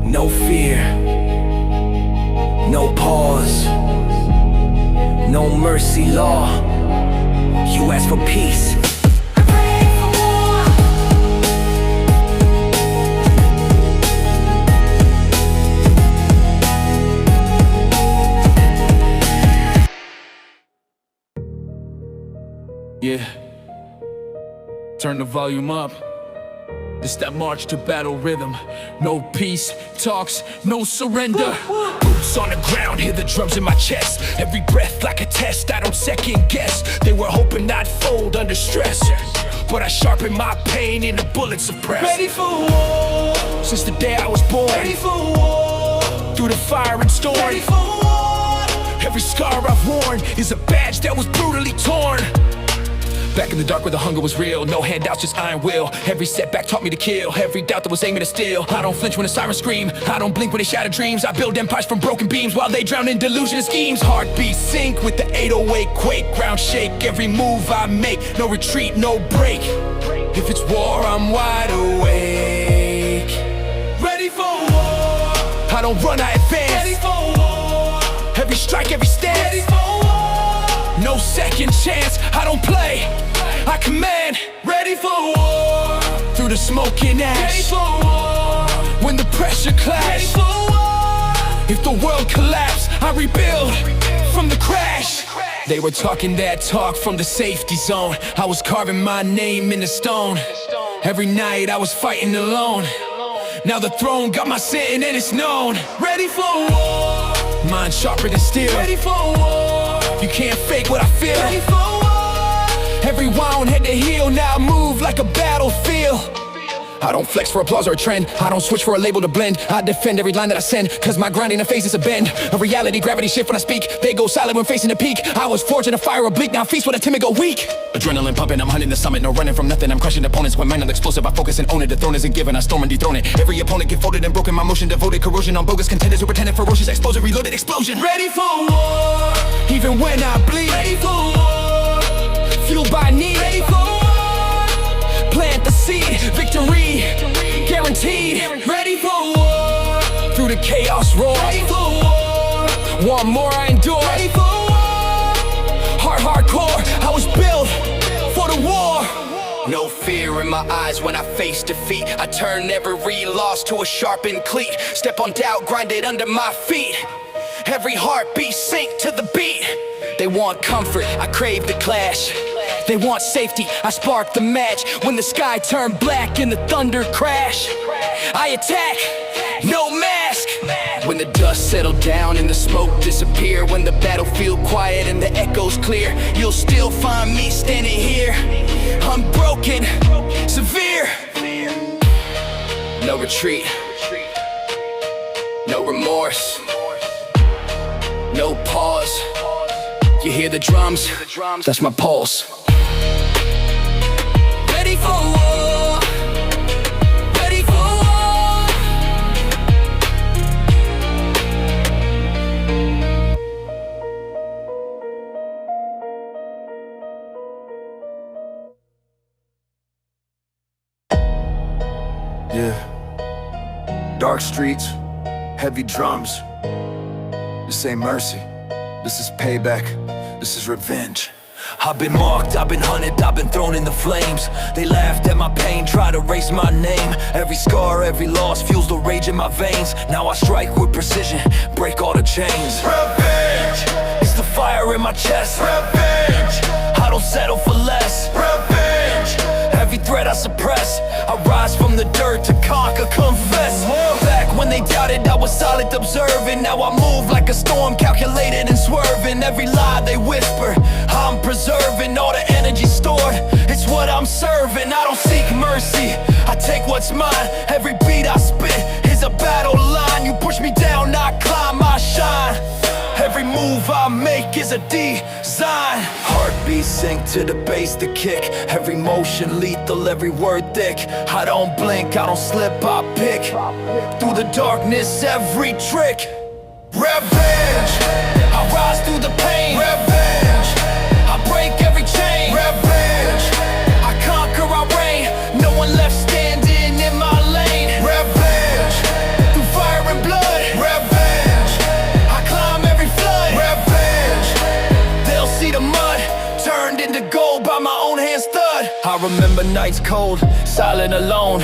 No fear, no pause, no mercy law. You ask for peace, yeah. Turn the volume up. It's that march to battle rhythm. No peace talks, no surrender. Boots on the ground, hear the drums in my chest. Every breath like a test, I don't second guess. They were hoping I'd fold under stress, but I sharpen my pain in the bullet suppress. Ready for war. Since the day I was born. Ready for war. Through the fire and storm. Ready for war. Every scar I've worn is a badge that was brutally torn. Back in the dark where the hunger was real, no handouts, just iron will. Every setback taught me to kill, every doubt that was aiming to steal. I don't flinch when the sirens scream, I don't blink when they shatter dreams. I build empires from broken beams while they drown in delusion and schemes. Heartbeat sync with the 808 quake, ground shake every move I make. No retreat, no break. If it's war, I'm wide awake. Ready for war. I don't run, I advance. Ready for war. Every strike, every stance. Ready for war. No second chance, I don't play, I command. Ready for war. Through the smoke and ash. Ready for war. When the pressure clash. Ready for war. If the world collapse, I rebuild from the crash. They were talking that talk from the safety zone. I was carving my name in the stone. Every night I was fighting alone. Now the throne got my sitting and it's known. Ready for war. Mind sharper than steel. Ready for war. You can't fake what I feel. Ready for war. Every wound had to heal. Now I move like a battlefield. I don't flex for applause or a trend. I don't switch for a label to blend. I defend every line that I send, cause my grinding a phase is a bend. A reality, gravity shift when I speak. They go silent when facing the peak. I was forged in a fire oblique, now feast when a timid go weak. Adrenaline pumping, I'm hunting the summit. No running from nothing, I'm crushing opponents. When mind explosive, I focus and own it. The throne isn't given, I storm and dethrone it. Every opponent get folded and broken. My motion devoted, corrosion on bogus contenders who pretended ferocious. Exposure, reloaded, explosion. Ready for war. Even when I bleed. Ready for war. Fueled by need. Ready for war. Plant the seed, victory guaranteed. Ready for war. Through the chaos roar. Ready for war. Want more, I endure. Ready for war. Hardcore, I was built for the war. No fear in my eyes when I face defeat. I turn every loss to a sharpened cleat. Step on doubt, grind it under my feet. Every heartbeat sink to the beat. They want comfort, I crave the clash. They want safety, I spark the match. When the sky turned black and the thunder crash, I attack, no mask. When the dust settled down and the smoke disappear, when the battlefield quiet and the echoes clear, you'll still find me standing here, unbroken, severe. No retreat, no remorse, no pause. You hear the drums, that's my pulse. Ready for war. Ready for war. Yeah. Dark streets, heavy drums. This ain't mercy. This is payback. This is revenge. I've been marked, I've been hunted, I've been thrown in the flames. They laughed at my pain, tried to erase my name. Every scar, every loss fuels the rage in my veins. Now I strike with precision, break all the chains. Revenge! It's the fire in my chest. Revenge! I don't settle for less. Revenge! Every threat I suppress, I rise from the dirt to conquer, confess. Back when they doubted, I was silent observing. Now I move like a storm, calculated and swerving. Every lie they whisper, I'm preserving all the energy stored. It's what I'm serving, I don't seek mercy, I take what's mine. Every beat I spit is a battle line. You push me down, I climb, I shine. Every move I make is a design. Heartbeat sync to the bass, the kick. Every motion lethal, every word thick. I don't blink, I don't slip, I pick. Through the darkness, every trick. Revenge! I rise through the pain. Revenge! I break every remember nights cold, silent alone.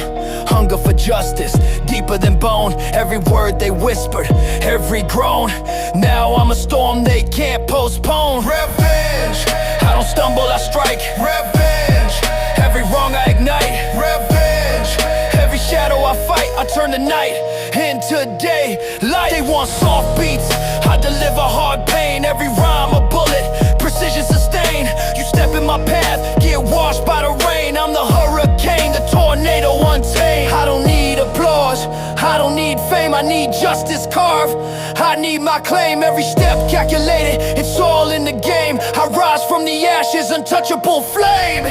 Hunger for justice, deeper than bone. Every word they whispered, every groan. Now I'm a storm they can't postpone. Revenge, I don't stumble, I strike. Revenge, every wrong I ignite. Revenge, every shadow I fight, I turn the night into day. Light, they want soft beats, I deliver hard pain. Every rhyme a bullet, precision sustained. You step in my path, get washed by the rain. I'm the hurricane, the tornado untamed. I don't need applause, I don't need fame, I need justice carved. I need my claim, every step calculated, it's all in the game. I rise from the ashes, untouchable flame.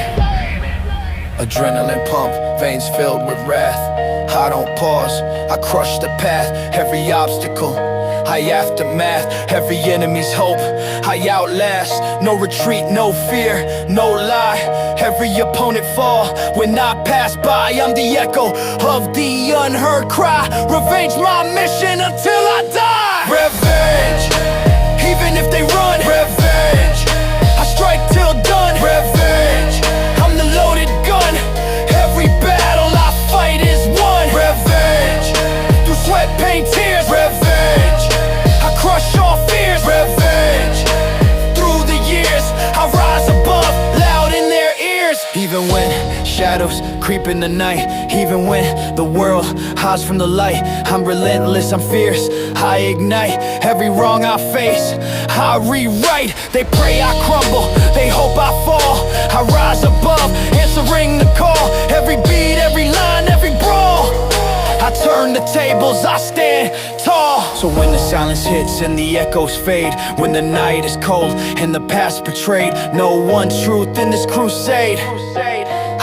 Adrenaline pump, veins filled with wrath. I don't pause, I crush the path. Every obstacle, I aftermath. Every enemy's hope, I outlast. No retreat, no fear, no lie. Every opponent fall when I pass by. I'm the echo of the unheard cry. Revenge my mission until I die. Revenge, even if they run. Revenge, I strike till done. Revenge, I'm the loaded gun. Every battle I fight is won. Revenge, through sweat, pain, tears. Revenge, I crush all fears. Revenge, through the years I rise above, loud in their ears. Even when shadows creep in the night, even when the world hides from the light, I'm relentless, I'm fierce, I ignite. Every wrong I face, I rewrite. They pray I crumble, they hope I fall. I rise above, answering the call. Every beat, every line, every brawl, I turn the tables, I stand tall. So when the silence hits and the echoes fade, when the night is cold and the past betrayed, no one truth in this crusade.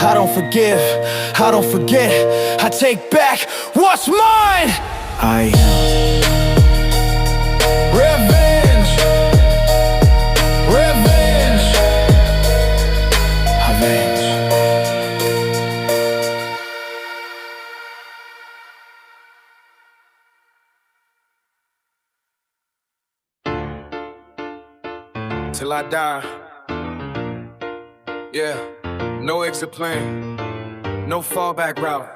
I don't forgive, I don't forget, I take back what's mine. I revenge, revenge, avenge. Till I die. Yeah, no exit plan, no fallback route.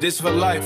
This for life.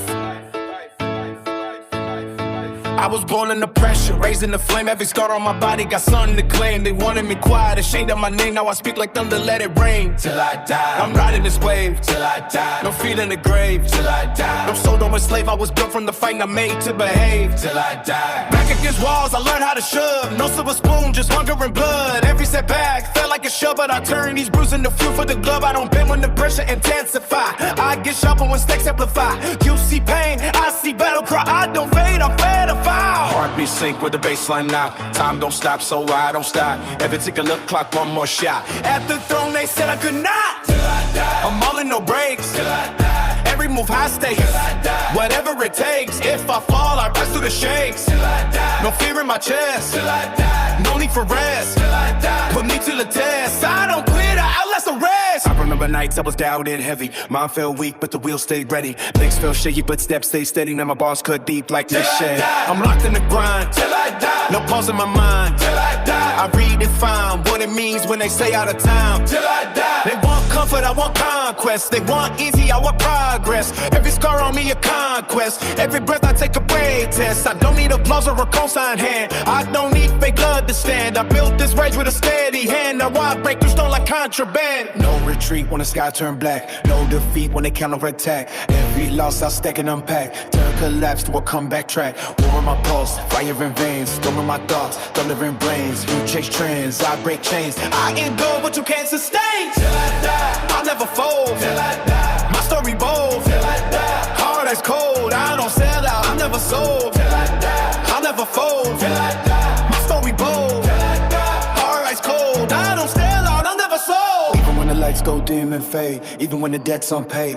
I was born under pressure, raised in the flame. Every scar on my body got something to claim. They wanted me quiet, ashamed of my name. Now I speak like thunder, let it rain. Till I die, I'm riding this wave. Till I die, no feet in the grave. Till I die, no soul, no slave. I was built from the fight I made to behave. Till I die, back against walls, I learned how to shove. No silver spoon, just hunger and blood. Every setback felt like a shove, but I turn these bruises into fuel for the glove. I don't bend when the pressure intensify. I get sharper when stakes amplify. You see pain, I see battle cry. I don't fade, I'm fed. Heartbeat sync with the baseline now. Time don't stop, so I don't stop. Every tick a look clock, one more shot. At the throne, they said I could not. Till I die, I'm all in no breaks. Till I die, every move high stakes. Till I die, whatever it takes. If I fall, I rise through the shakes. Till I die, no fear in my chest. Till I die, no need for rest. Till I die, put me to the test. I don't quit, I outlast the rest. I remember nights I was down and heavy. Mind felt weak, but the wheels stayed ready. Legs felt shaky, but steps stayed steady. Now my bars cut deep like this shit. I'm locked in the grind, till I die. No pause in my mind, till I die. I redefine what it means when they say out of time, till I die. They want comfort, I want conquest. They want easy, I want progress. Every scar on me a conquest. Every breath I take a brave test. I don't need applause or a cosign hand. I don't need fake blood to stand. I built this rage with a steady hand. Now I break through stone like contraband. No retreat when the sky turn black. No defeat when they counterattack. Every loss I stack and unpack. Turn collapse to a comeback track. War in my pulse, fire in veins. Storm in my thoughts, thunder in brains. You chase trends, I break chains. I endure what you can't sustain. Till I die, I'll never fold. Till I die, my story bold. Till I die, hard as cold. I don't sell out, I'm never sold. Till I die, I'll never fold. Till I die, my story bold. Till I die, hard as cold. I don't sell out, I'm never sold. Even when the lights go dim and fade, even when the debt's unpaid,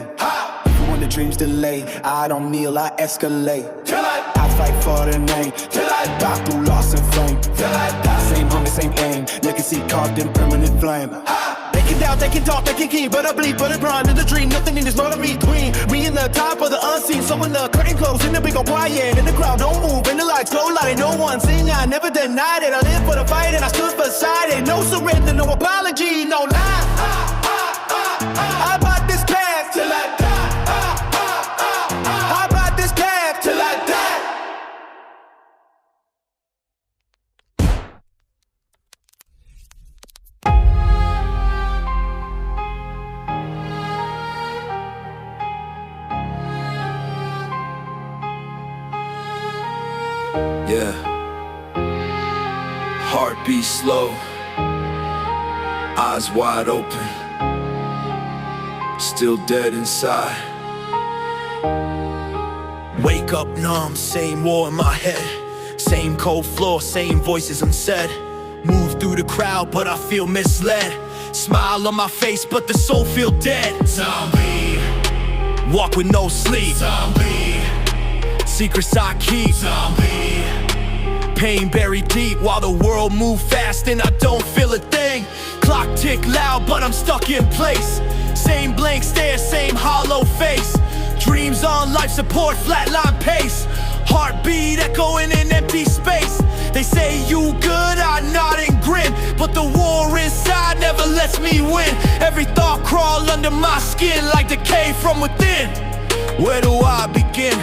even when the dreams delay, I don't kneel, I escalate. Till I fight for the name, till I die through loss and fame. Till I die, same hunger, same aim. Legacy carved in permanent flame. They can doubt, they can talk, they can keep, but I bleed, but I grind in the dream. Nothing in this world in between. We in the top of the unseen. So when the curtain close and the big go quiet, and the crowd don't move, and the lights glow like no one sing. I never denied it. I lived for the fight and I stood beside it. No surrender, no apology, no lie. I bought this path till I die. I bought this path till I die. Yeah. Heartbeat slow, eyes wide open, still dead inside. Wake up numb, same war in my head, same cold floor, same voices unsaid. Move through the crowd, but I feel misled. Smile on my face, but the soul feel dead. Zombie, Walk with no sleep, zombie, secrets I keep. zombie, Pain buried deep while the world move fast and I don't feel a thing. Clock tick loud, but I'm stuck in place. Same blank stare, same hollow face. Dreams on life support, flatline pace. Heartbeat echoing in empty space. They say you good, I nod and grin, but the war inside never lets me win. Every thought crawl under my skin like decay from within. Where do I begin?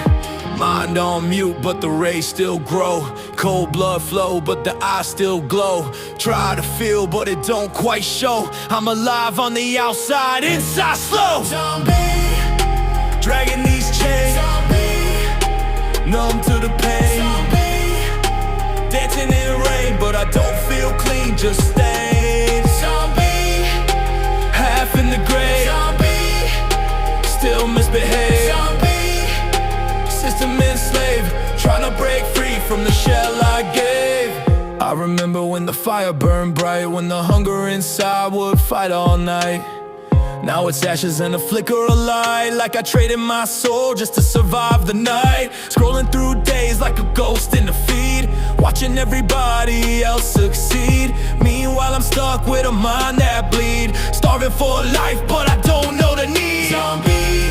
Mind on mute, but the rays still grow. Cold blood flow, but the eyes still glow. Try to feel, but it don't quite show. I'm alive on the outside, inside slow. zombie, Dragging these chains, zombie, numb to the pain. zombie, Dancing in the rain, but I don't feel clean, just stains. zombie, Half in the grave, zombie, still misbehave. zombie, System enslaved, trying to break free from the shell I gave. I remember when the fire burned bright, when the hunger inside would fight all night. Now it's ashes and a flicker of light, like I traded my soul just to survive the night. Scrolling through days like a ghost in the feed, watching everybody else succeed. Meanwhile I'm stuck with a mind that bleed, starving for life but I don't know the need. zombie,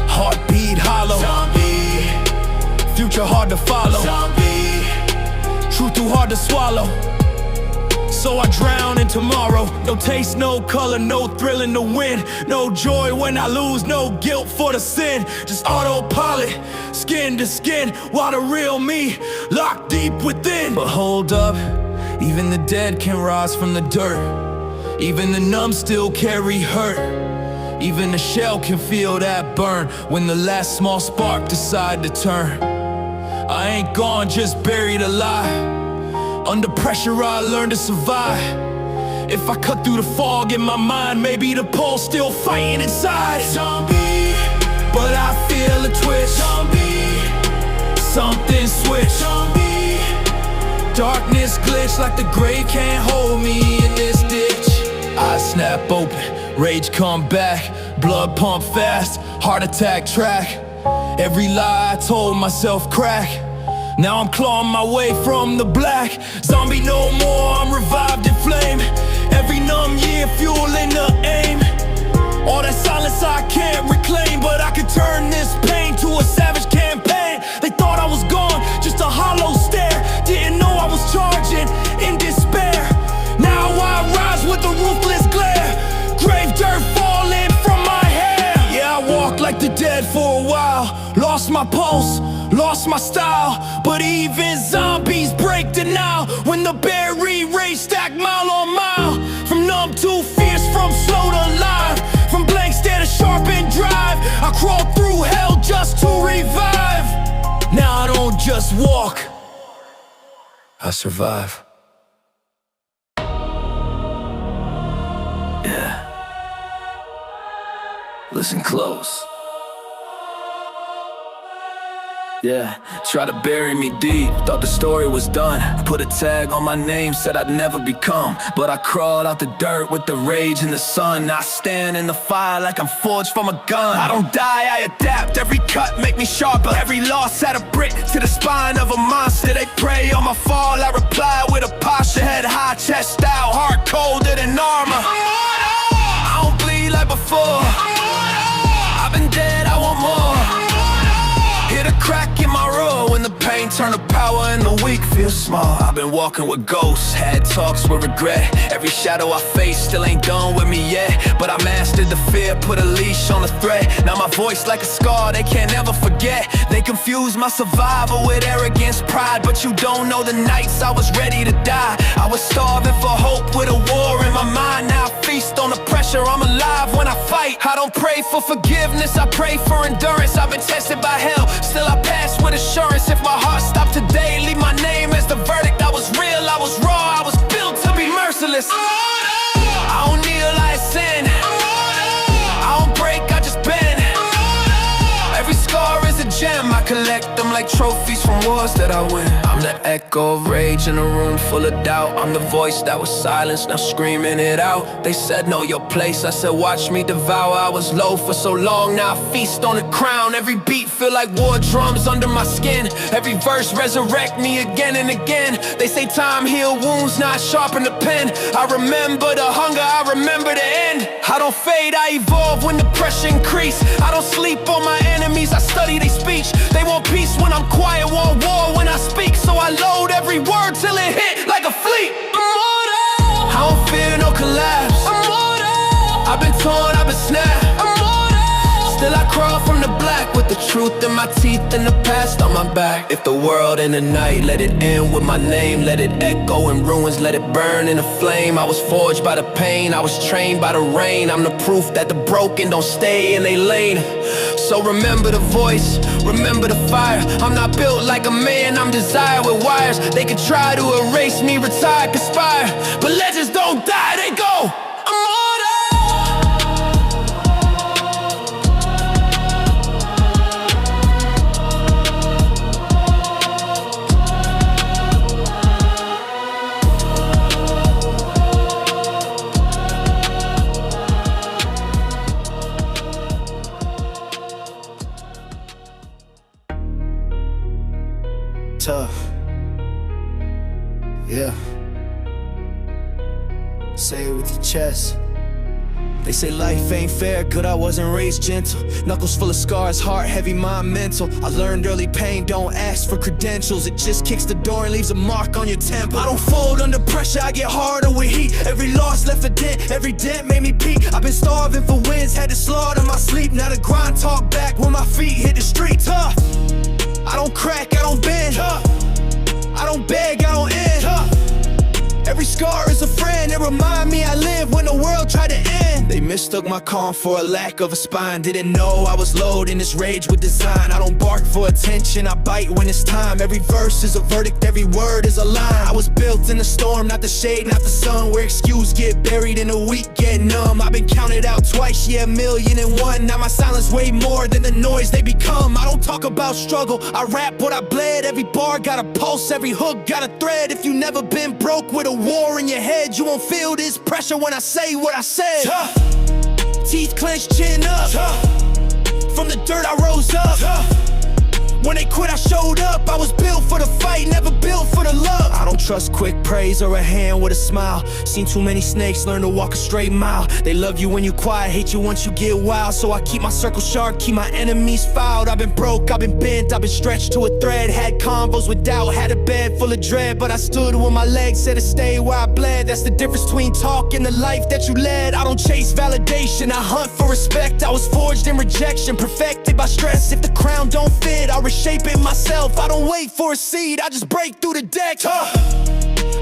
Heartbeat hollow, zombie, future hard to follow, zombie, truth too hard to swallow. So I drown in tomorrow. No taste, no color, no thrill in the wind. No joy when I lose, no guilt for the sin. Just autopilot, skin to skin, while the real me locked deep within. But hold up, even the dead can rise from the dirt. Even the numb still carry hurt. Even the shell can feel that burn when the last small spark decide to turn. I ain't gone, just buried alive. Under pressure I learned to survive. If I cut through the fog in my mind, maybe the pulse still fighting inside. zombie, But I feel a twitch, zombie, something switch. zombie, Darkness glitch like the grave can't hold me in this ditch. Eyes snap open, rage come back, blood pump fast, heart attack track. Every lie I told myself crack. Now I'm clawing my way from the black. Zombie no more, I'm revived in flame. Every numb year fueling the aim. All that silence I can't reclaim, but I can turn this pain to a savage campaign. They thought I was gone, just a hollow stare. Didn't know I was charging in despair. Now I rise with a ruthless glare. Grave dirt falling from my hair. Yeah, I walked like the dead for a while. Lost my pulse, lost my style. But even zombies break denial when the berry race stack mile on mile. From numb to fierce, from slow to live, from blank stare to sharpened drive. I crawl through hell just to revive. Now I don't just walk, I survive. Yeah. Listen close. Yeah, try to bury me deep, thought the story was done. Put a tag on my name, said I'd never become. But I crawled out the dirt with the rage in the sun. I stand in the fire like I'm forged from a gun. I don't die, I adapt, every cut make me sharper. Every loss add a brick to the spine of a monster. They prey on my fall, I reply with a posture. Head high, chest out, heart colder than armor. I don't bleed like before, I've been dead, I want more. Hit a crack in my road when the pain turn to power. power and the weak feel small. I've been walking with ghosts, had talks with regret. Every shadow I face still ain't done with me yet. But I mastered the fear, put a leash on the threat. Now my voice like a scar they can't ever forget. They confuse my survival with arrogance, pride. But you don't know the nights I was ready to die. I was starving for hope with a war in my mind. Now I feast on the pressure, I'm alive when I fight. I don't pray for forgiveness, I pray for endurance. I've been tested by hell, still I pass with assurance. If my heart stopped today, leave my name as the verdict. I was real, I was raw, I was built to be merciless. I don't kneel, I ascend. I don't break, I just bend. Every scar is a gem, I collect them like trophies from wars that I win. I'm the echo of rage in a room full of doubt. I'm the voice that was silenced, now screaming it out. They said know your place, I said watch me devour. I was low for so long, now I feast on the crown. Every beat feel like war drums under my skin. Every verse resurrect me again and again. They say time heal wounds, now I sharpen the pen. I remember the hunger, I remember the end. I don't fade, I evolve when the pressure increase. I don't sleep on my enemies, I study their speech. They want peace when I'm quiet, want war when I speak. So I load every word till it hit like a fleet. Immortal, I don't fear no collapse. Immortal, I've been torn, I've been snapped. Immortal, still I crawl from the black with the truth in my teeth and the past on my back. If the world in the night, let it end with my name. Let it echo in ruins, let it burn in a flame. I was forged by the pain, I was trained by the rain. I'm the proof that the broken don't stay in their lane. So remember the voice, remember the fire. I'm not built like a man, I'm desired with wires. They could try to erase me, retire, conspire, but legends don't die, they go immortal. Tough. Yeah. Say it with your chest. They say life ain't fair, good I wasn't raised gentle. Knuckles full of scars, heart heavy, mind mental. I learned early pain, don't ask for credentials. It just kicks the door and leaves a mark on your temple. I don't fold under pressure, I get harder with heat. Every loss left a dent, every dent made me peak. I've been starving for wins, had to slaughter my sleep. Now the grind talk back when my feet hit the street. Tough. I don't crack, I don't bend. I don't beg, I don't end. Every scar is a friend, it remind me I live when the world tried to end. They mistook my calm for a lack of a spine. Didn't know I was loading this rage with design. I don't bark for attention, I bite when it's time. Every verse is a verdict, every word is a line. I was built in the storm, not the shade, not the sun. Where excuse get buried in a week, get numb. I've been counted out twice, yeah, 1,000,001. Now my silence way more than the noise they become. I don't talk about struggle, I rap what I bled. Every bar got a pulse, every hook got a thread. If you never been broke with a war in your head, you won't feel this pressure when I say what I said. Tough. Teeth clenched, chin up. Tough. From the dirt I rose up. Tough. When they quit I showed up. I was built for the fight, never built for the love. I don't trust quick praise or a hand with a smile. Seen too many snakes, learn to walk a straight mile. They love you when you quiet, hate you once you get wild. So I keep my circle sharp, keep my enemies filed. I've been broke, I've been bent, I've been stretched to a thread. Had convos with doubt, had a bed full of dread. But I stood when my legs said to stay where I bled. That's the difference between talk and the life that you led. I don't chase validation, I hunt for respect. I was forged in rejection, perfected by stress. If the crown don't fit, I'll reshape it myself. I don't wait for a seed, I just break through the deck. Tough.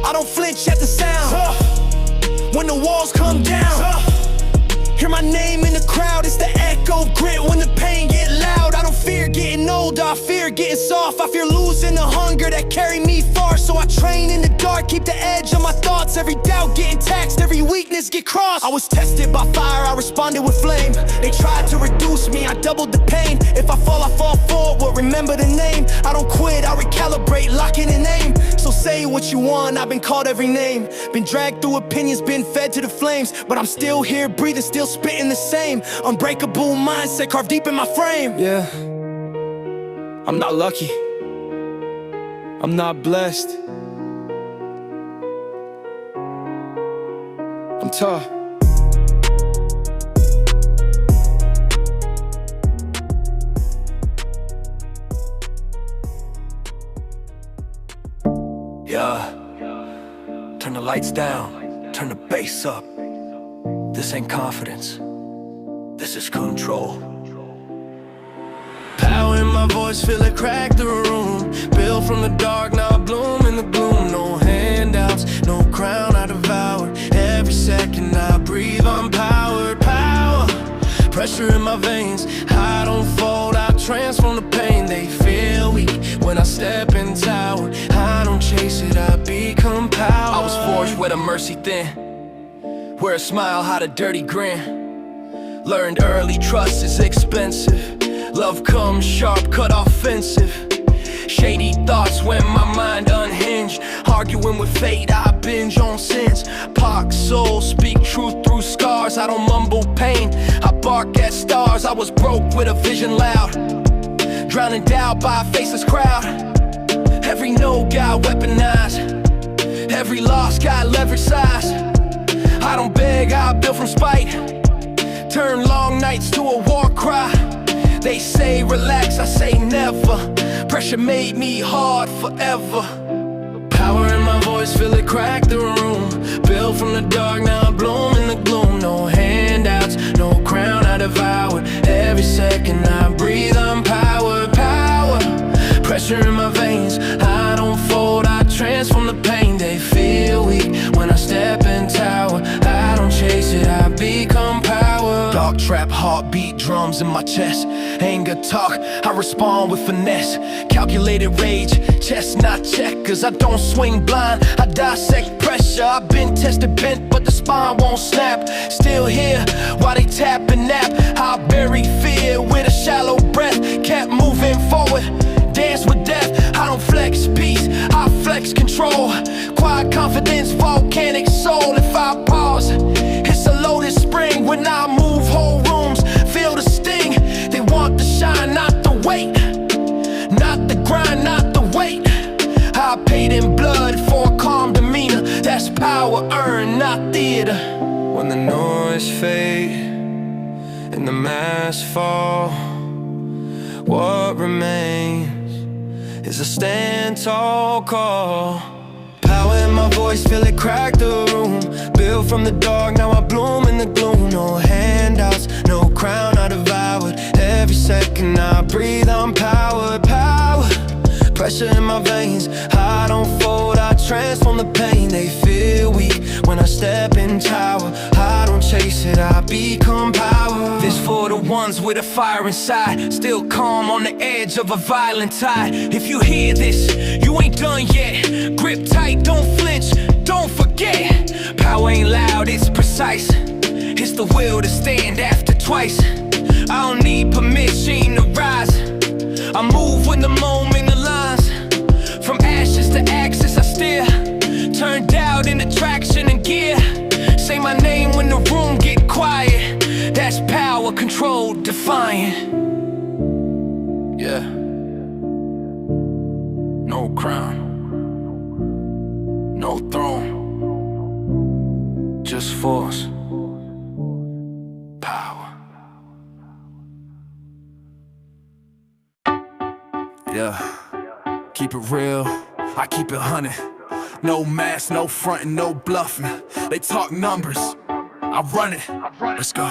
I don't flinch at the sound. Tough. When the walls come down. Tough. Hear my name in the crowd, it's the echo of grit when the pain get loud. I don't fear getting older, I fear getting soft. I fear losing the hunger that carried me far. So I train in the dark, keep the edge on my thoughts. Every doubt getting taxed, every weakness get crossed. I was tested by fire, I responded with flame. They tried to reduce me, I doubled the pain. If I fall forward, remember the name. I don't quit, I recalibrate, lock in an aim. So say what you want, I've been called every name. Been dragged through opinions, been fed to the flames. But I'm still here, breathing, still spitting the same. Unbreakable mindset carved deep in my frame. Yeah, I'm not lucky, I'm not blessed, I'm tough. Yeah. Turn the lights down, turn the bass up. This ain't confidence, this is control. Power in my voice, feel it crack the room. Built from the dark, now I bloom in the gloom. No handouts, no crown I devour. Every second I breathe, I'm powered. Power, pressure in my veins. I don't fold, I transform the pain. They feel weak when I step in tower. I don't chase it, I become power. I was forged with a mercy thin, where a smile had a dirty grin. Learned early, trust is expensive. Love comes sharp, cut offensive. Shady thoughts when my mind unhinged. Arguing with fate, I binge on sins. Pock soul, speak truth through scars. I don't mumble pain, I bark at stars. I was broke with a vision loud, drowning down by a faceless crowd. Every no got weaponized, every loss got leverage size. I don't beg, I build from spite. Turn long nights to a war cry. They say relax, I say never. Pressure made me hard forever. Power in my voice, feel it crack the room. Built from the dark, now I bloom in the gloom. No handouts, no crown I devour. Every second I breathe, I'm powered. Power, pressure in my veins. I don't fold, I transform the pain. They feel weak when I step in tower. I don't chase it, I become power. Dog trap, heartbeat, drums in my chest. Anger talk, I respond with finesse. Calculated rage, chestnut checkers. I don't swing blind, I dissect pressure. I've been tested bent, but the spine won't snap. Still here, while they tap and nap. I bury fear with a shallow breath. Kept moving forward, dance with death. I don't flex peace, I flex control. Quiet confidence, volcanic soul. If I pause, it's a lotus spring. When I move, whole rooms feel the sting. They want the shine, not the weight. Not the grind, not the weight. I paid in blood for a calm demeanor. That's power earned, not theater. When the noise fades and the masks fall, what remains is a stand tall call. Power in my voice, feel it crack the room. Built from the dark, now I bloom in the gloom. No handouts, no crown I devoured. Every second I breathe, I'm powered. Power, pressure in my veins. I don't fold, I transform the pain. They feel weak when I step in tower. I don't chase it, I become power. This for the ones with a fire inside, still calm on the edge of a violent tide. If you hear this, you ain't done yet. Grip tight, don't flinch, don't forget. Power ain't loud, it's precise. It's the will to stand after twice. I don't need permission to rise. I move when the moment aligns. From ashes to axis I steer. Turn doubt into traction and gear. Say my name when the room get quiet. That's power, control, defiant. Yeah. No crown, no throne, just force, power. Yeah, keep it real, I keep it 100. No mask, no frontin', no bluffing. They talk numbers, I run it. Let's go.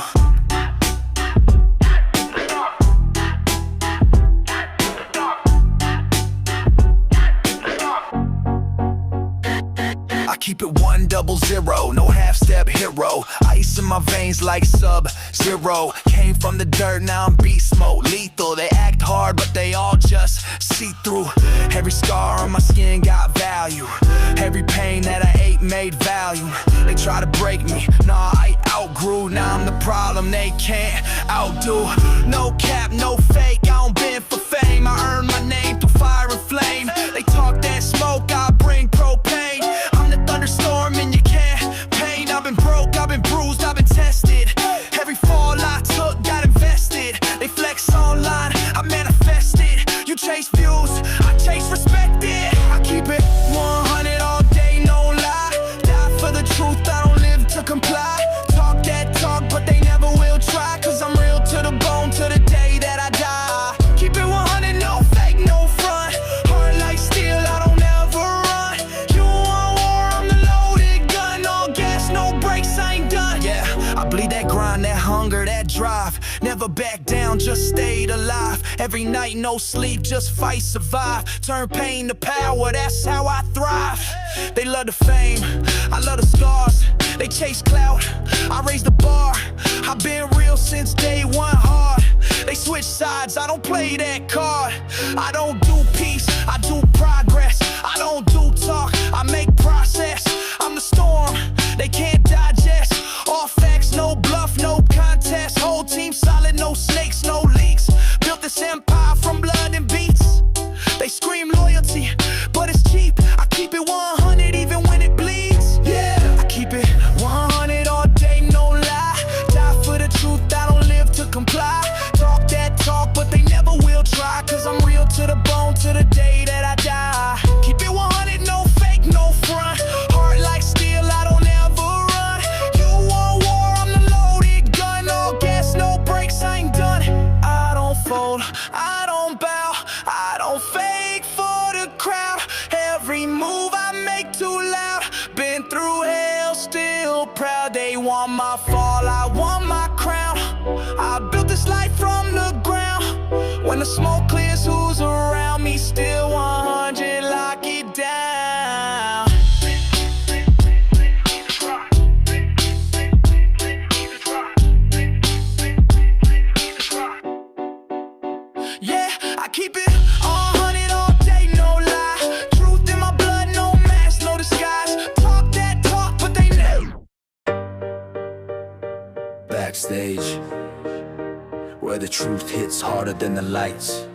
I keep it 100, no half-step hero. Ice in my veins like Sub-Zero. Came from the dirt, now I'm beast mode, lethal. They act hard, but they all just see through. Every scar on my skin got value. Every pain that I ate made value. They try to break me, nah, I outgrew. Now I'm the problem they can't outdo. No cap, no fake, I don't bend for fame. I earn my name through fire and flame. They talk that smoke, I bring propane. I'm the thunderstorm and you can't pain. I've been broke, I've been bruised, I've been tested. Every fall I took got invested. They flex online, I manifested. You chase views, I chase respected. I keep it 100 all day, no lie. Die for the truth, I don't live to comply. Talk that talk, but they never will try. Cause I'm real to the bone, to the day that I die. Every night, no sleep, just fight, survive. Turn pain to power, that's how I thrive. They love the fame, I love the scars. They chase clout, I raise the bar. I've been real since day one, hard. They switch sides, I don't play that card. I don't do peace, I do progress. I don't do talk, I make process. I'm the storm, they can't digest. All facts, no bluff, no contest. Whole team solid, no snakes, no leaks. Built this empire from blood and beats. They scream loyalty, but it's cheap. I keep it 100 even when it bleeds. Yeah, I keep it 100 all day, no lie. Die for the truth, I don't live to comply. Talk that talk, but they never will try. Cause I'm real to the bone, to the day that I die. Keep it 100, no fake, no front. Heart like steel, I don't ever run. You want war, I'm the loaded gun. No gas, no brakes, I ain't done. I don't fold, I don't bow, I don't fake for the crowd. Every move I make too loud. Been through hell, still proud. They want my fall, I want my crown. I built this life from the ground. When the smoke clears, who's around me? Still 100, lock it down. Yeah, I keep it 100 all day, no lie. Truth in my blood, no mask, no disguise. Talk that talk, but they never. Backstage, where the truth hits harder than the lights.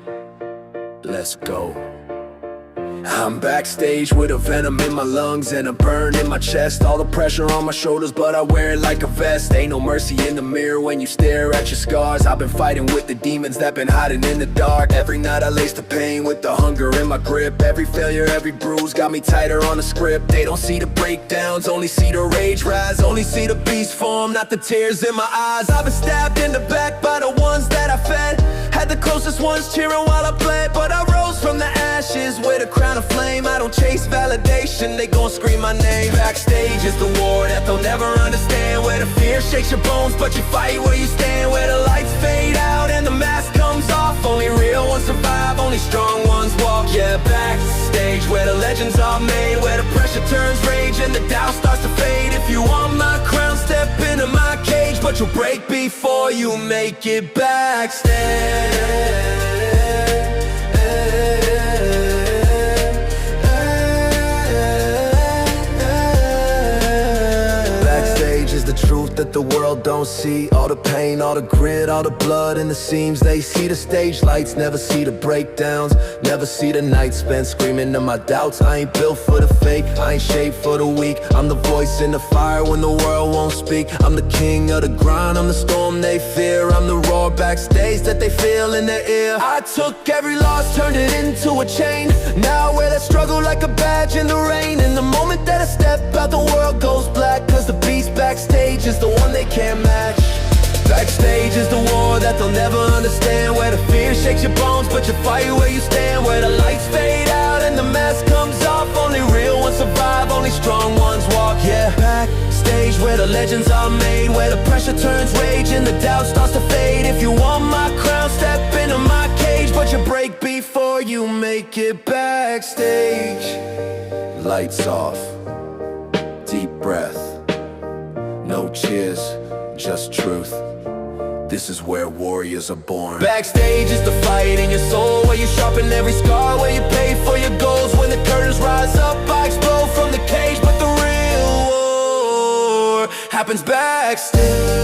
Let's go. I'm backstage with a venom in my lungs and a burn in my chest. All the pressure on my shoulders, but I wear it like a vest. Ain't no mercy in the mirror when you stare at your scars. I've been fighting with the demons that been hiding in the dark. Every night I lace the pain with the hunger in my grip. Every failure, every bruise got me tighter on the script. They don't see the breakdowns, only see the rage rise. Only see the beast form, not the tears in my eyes. I've been stabbed in the back by the ones that I fed. Had the closest ones cheering while I bled, but I rose from the ashes with a crown of flame. I don't chase validation, they gon' scream my name. Backstage is the war that they'll never understand, where the fear shakes your bones, but you fight where you stand. Where the lights fade out and the mask comes off. Only real ones survive, only strong ones walk. Yeah, backstage where the legends are made, where the pressure turns rage and the doubt starts to fade. If you want my crown, step into my cage, but you'll break before you make it backstage. Backstage is the truth that the world don't see. All the pain, all the grit, all the blood in the seams. They see the stage lights, never see the breakdowns. Never see the night spent screaming to my doubts. I ain't built for the fake, I ain't shaped for the weak. I'm the voice in the fire when the world won't speak. I'm the king of the grind, I'm the storm they fear. I'm the roar backstage that they feel in their ear. I took every loss, turned it into a chain. Now I wear that struggle like a badge in the rain. And the moment that I step out, the world goes black. Cause the beast backstage is the one they can't match. Backstage is the war that they'll never understand, where the fear shakes your bones, but you fight where you stand. Where the lights fade out and the mask comes off. Only real ones survive, only strong ones walk. Yeah, backstage where the legends are made, where the pressure turns rage and the doubt starts to fade. If you want my crown, step into my cage, but you break before you make it backstage. Lights off, deep breath, no cheers, just truth. This is where warriors are born. Backstage is the fight in your soul, where you sharpen every scar, where you pay for your goals. When the curtains rise up, I explode from the cage, but the real war happens backstage.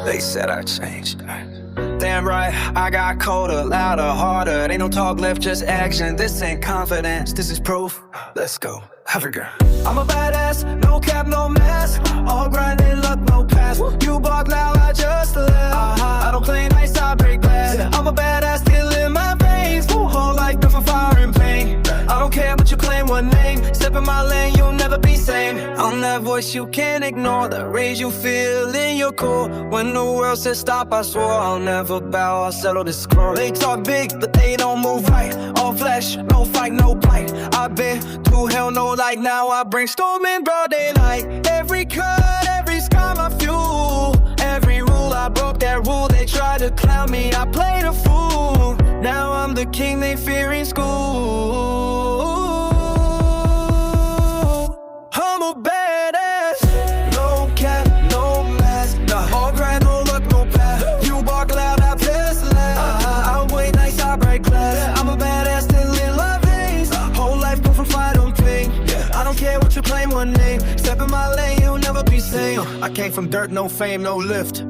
They said I changed. Damn right, I got colder, louder, harder. Ain't no talk left, just action. This ain't confidence, this is proof. Let's go, Africa. I'm a badass, no cap, no mask. All grinding, luck, no pass. You bark loud, I just laugh. I don't play nice, I break glass. I'm a badass, still in my veins. Whole life my lane, you'll never be sane. I'm that voice you can't ignore, that rage you feel in your core. When the world says stop, I swore I'll never bow, I'll settle this score. They talk big, but they don't move right. All flesh, no fight, no bite. I've been through hell, no light. Now I bring storm in broad daylight. Every cut, every scar, my fuel. Every rule, I broke that rule. They tried to clown me, I played a fool. Now I'm the king they fear in school. I'm a badass. No cap, no mask. All grind, no luck, no path. You bark loud, I piss loud. I wait nice, I break glass. I'm a badass, still in love veins. Whole life go from fight on pain. I don't care what you claim, one name. Step in my lane, you'll never be sane. I came from dirt, no fame, no lift.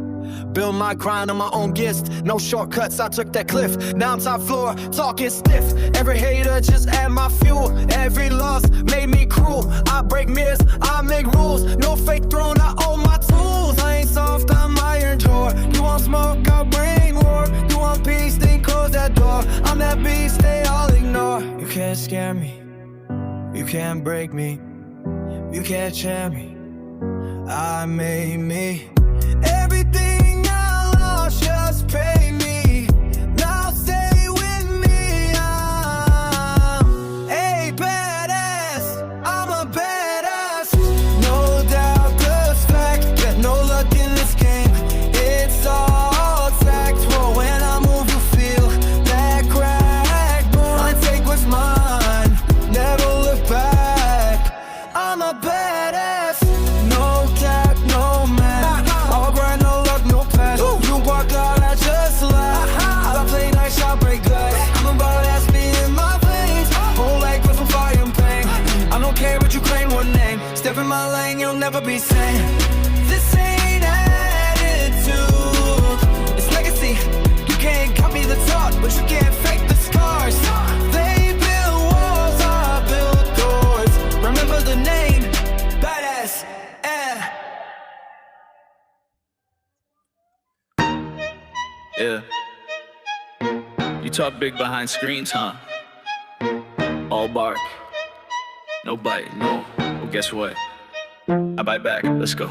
Build my grind on my own gifts. No shortcuts, I took that cliff. Now I'm top floor, talking stiff. Every hater just add my fuel. Every loss made me cruel. I break mirrors, I make rules. No fake throne, I own my tools. I ain't soft, I'm iron door. You want smoke, I'll bring war. You want peace, then close that door. I'm that beast, they all ignore. You can't scare me. You can't break me. You can't chair me. I made me. Everything I lost, just pay me. Now stay with me. I'm a badass. I'm a badass. No doubt that's fact. Got no luck in this game. It's all tactful. When I move, you feel that crack. Boom, I take what's mine. Never look back. I'm a badass. No cap, no man. All grind, no luck, no pass. You walk out, I just laugh. I play nice, I break glass. I'm about ass me in my veins. Whole life goes from fire and pain. I don't care what you claim, one name. Step in my lane, you'll never be sane. This ain't attitude, it's legacy. You can't copy the talk, but you can't fake the scars. They build walls, I build doors. Remember the name, badass. Yeah. You talk big behind screens, huh? All bark. No bite, no. Well, guess what? I bite back. Let's go.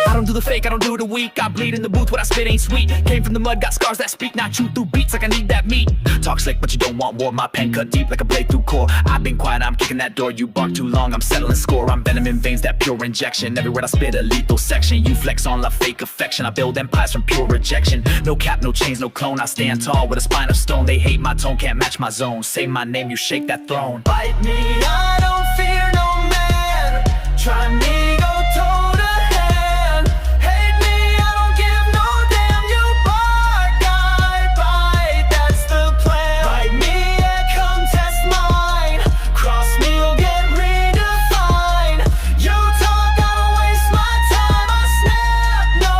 I don't do the fake, I don't do the weak. I bleed in the booth, what I spit ain't sweet. Came from the mud, got scars that speak. Not chew through beats like I need that meat. Talk slick, but you don't want war. My pen cut deep like a blade through core. I've been quiet, I'm kicking that door. You bark too long, I'm settling score. I'm venom in veins, that pure injection. Every word I spit a lethal section. You flex on la fake affection. I build empires from pure rejection. No cap, no chains, no clone. I stand tall with a spine of stone. They hate my tone, can't match my zone. Say my name, you shake that throne. Bite me, I don't fear no man. Try me, go toe to hand. Hate me, I don't give no damn. You bark, I bite, that's the plan. Bite me, yeah, come test mine. Cross me, you'll get redefined. You talk, I don't waste my time. I snap, no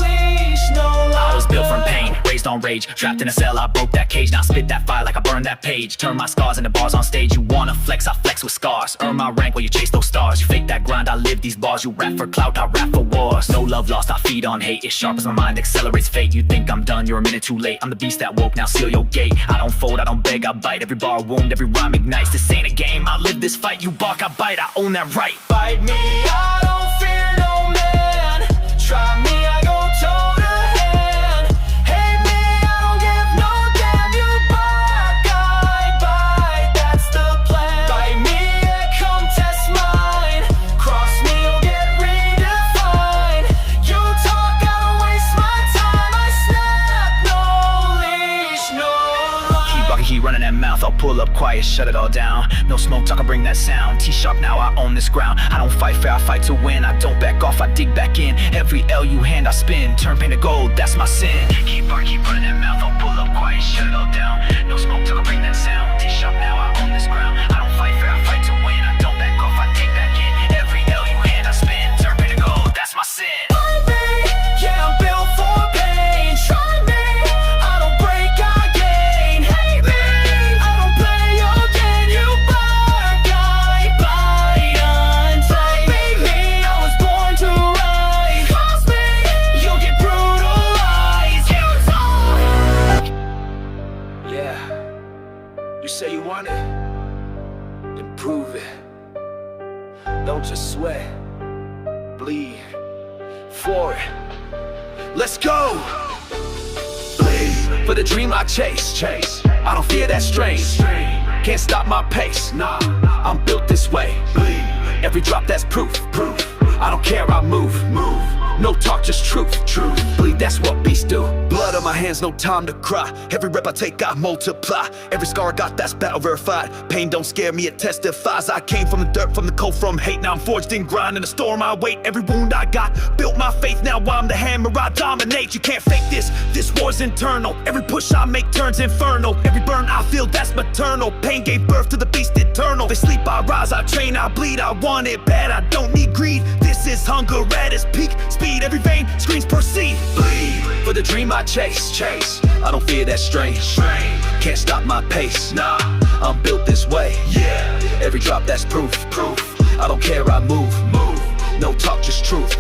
leash, no I was built from locker. pain, raised on rage. Trapped in a cell, I broke that cage. Now spit that fire like I burned that page. Turn my scars into bars on stage. You wanna flex, I flex with scars. Earn my rank while you chase those stars. You fake that grind, I live these bars. You rap for clout, I rap for wars. No love lost, I feed on hate. It's sharp as my mind accelerates fate. You think I'm done, you're a minute too late. I'm the beast that woke, now seal your gate. I don't fold, I don't beg, I bite. Every bar wound, every rhyme ignites. This ain't a game, I live this fight. You bark, I bite, I own that right. Bite me, I don't fear no man. Try me, I go toe to hand. Hate me, I don't give no damn. You bark, I bite, that's the plan. Bite me, yeah, come test mine. Cross me, you'll get redefined. You talk, I don't waste my time. I snap, no leash, no Keep line. barking, keep running that mouth. I'll pull up quiet, shut it all down. No smoke talk, I bring that sound. T-sharp, now I own this ground. I don't fight fair, I fight to win. I don't back off, I dig back in. Every L you hand, I spin. Turn pain to gold, that's my sin. Keep barking, keep running that mouth. I'll pull up quiet, shut it all down. No smoke talk, I bring that sound. T-sharp, now I own this ground. I don't fight fair, I fight to win. I don't back off, I dig back in. Every L you hand, I spin. Turn pain to gold, that's my sin. Bite me, yeah, I'm built for pain. Try me, I don't break, I gain. Hate me, I don't play your game. You bark, I bite untamed. Beat me, I was born to run. Don't just sweat, bleed for it. Let's go! Bleed for the dream I chase. I don't fear that strain. Can't stop my pace. Nah, I'm built this way. Bleed. Every drop that's proof. I don't care, I move. No talk, just truth. Bleed, that's what beasts do. Blood on my hands, no time to cry. Every rep I take, I multiply. Every scar I got, that's battle verified. Pain don't scare me, it testifies. I came from the dirt, from the cold, from hate. Now I'm forged in grind, in the storm I wait. Every wound I got, built my faith. Now I'm the hammer, I dominate. You can't fake this war's internal. Every push I make turns infernal. Every burn I feel, that's maternal. Pain gave birth to the beast eternal. They sleep, I rise, I train, I bleed. I want it bad, I don't need greed. This is hunger at its peak. Speed, every vein screams proceed. Bleed for the dream I chase. I don't fear that strain. Can't stop my pace. Nah, I'm built this way. Yeah, every drop that's proof. I don't care, I move. No talk, just truth.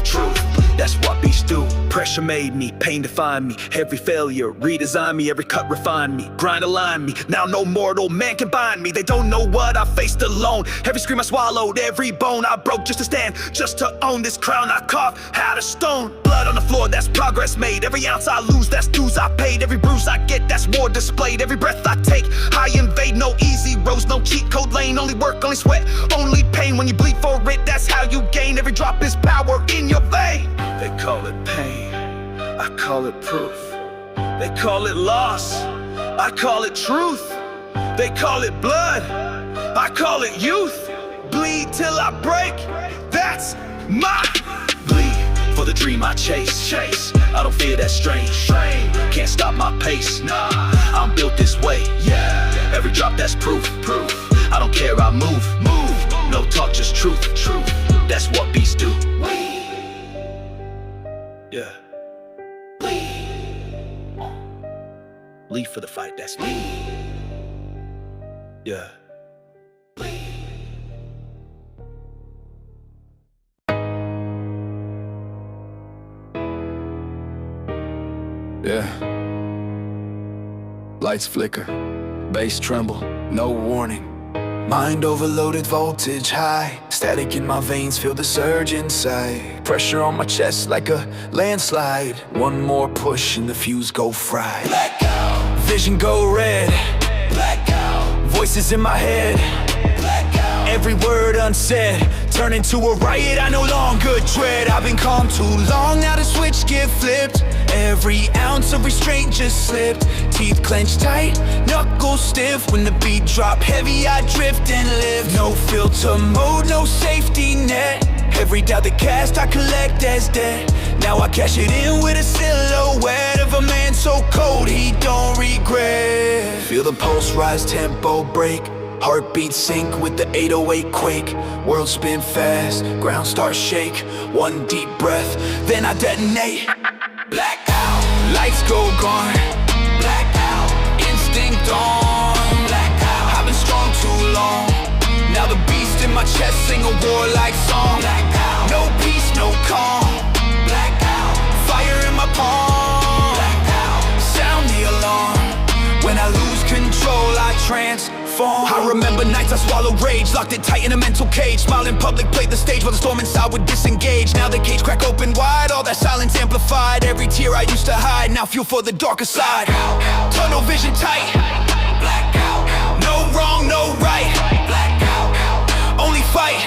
That's what beasts do. Pressure made me, pain defined me. Every failure redesigned me, every cut refined me. Grind aligned me, now no mortal man can bind me. They don't know what I faced alone. Every scream I swallowed, every bone I broke just to stand, just to own this crown I carved out of stone. Blood on the floor, that's progress made. Every ounce I lose, that's dues I paid. Every bruise I get, that's war displayed. Every breath I take, I invade. No easy roads, no cheat code lane. Only work, only sweat, only pain. When you bleed for it, that's how you gain. Every drop is power in your vein. They call it pain, I call it proof. They call it loss, I call it truth. They call it blood, I call it youth. Bleed till I break, that's my bleed for the dream I chase. I don't fear that strain. Can't stop my pace. Nah, I'm built this way. Yeah, every drop that's proof. I don't care, I move. No talk, just truth. That's what beasts do. Yeah. Bleed for the fight, that's me. Yeah. Yeah. Lights flicker, bass tremble, no warning. Mind overloaded, voltage high. Static in my veins, feel the surge inside. Pressure on my chest like a landslide. One more push and the fuse go fry. Blackout. Vision go red. Blackout. Voices in my head. Blackout. Every word unsaid turn into a riot I no longer dread. I've been calm too long, now the switch get flipped. Every ounce of restraint just slipped. Teeth clenched tight, knuckles stiff. When the beat drop heavy, I drift and live. No filter mode, no safety net. Every doubt that cast, I collect as debt. Now I cash it in with a silhouette of a man so cold he don't regret. Feel the pulse rise, tempo break. Heartbeat sync with the 808 quake. World spin fast, ground start shake. One deep breath, then I detonate. Blackout, lights go gone. Blackout, instinct on. Blackout, I've been strong too long. Now the beast in my chest sing a warlike song. Blackout, no peace, no calm. Blackout, fire in my palm. Blackout, sound the alarm. When I lose control, I transform. I remember nights I swallowed rage, locked it tight in a mental cage. Smile in public, played the stage while the storm inside would disengage. Now the cage crack open wide, all that silence amplified. Every tear I used to hide, now fuel for the darker side. Tunnel vision tight. Blackout. No wrong, no right. Blackout. Only fight.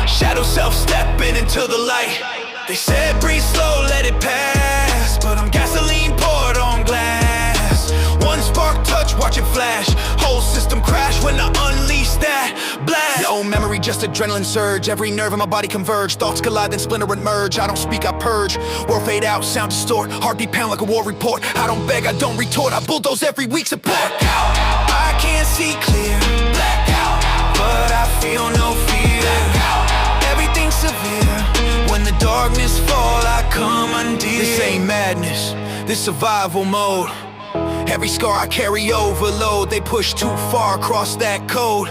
Shadow self stepping into the light. They said breathe slow, let it pass, but I'm gasoline poured on glass. One spark touch, watch it flash. Whole system crash when I unleash that blast. No memory, just adrenaline surge. Every nerve in my body converge. Thoughts collide, then splinter and merge. I don't speak, I purge. World fade out, sound distort. Heartbeat pound like a war report. I don't beg, I don't retort. I bulldoze every week support. Blackout. I can't see clear. Blackout. But I feel no fear. Blackout. Everything's severe. When the darkness fall, I come undone. This ain't madness, this survival mode. Every scar I carry overload. They push too far across that code.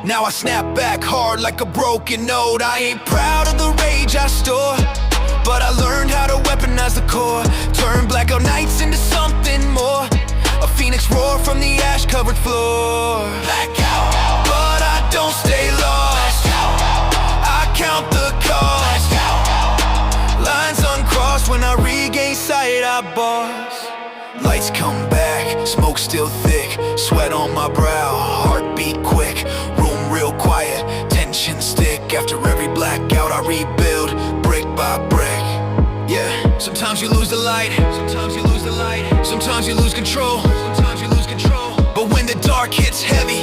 Now I snap back hard like a broken note. I ain't proud of the rage I store, but I learned how to weaponize the core. Turn blackout nights into something more. A phoenix roar from the ash-covered floor. Blackout, but I don't stay lost. I sweat on my brow, heartbeat quick, room real quiet, tension stick. After every blackout I rebuild, brick by brick. Yeah, sometimes you lose the light, sometimes you lose the light, sometimes you lose control, sometimes you lose control. But when the dark hits heavy,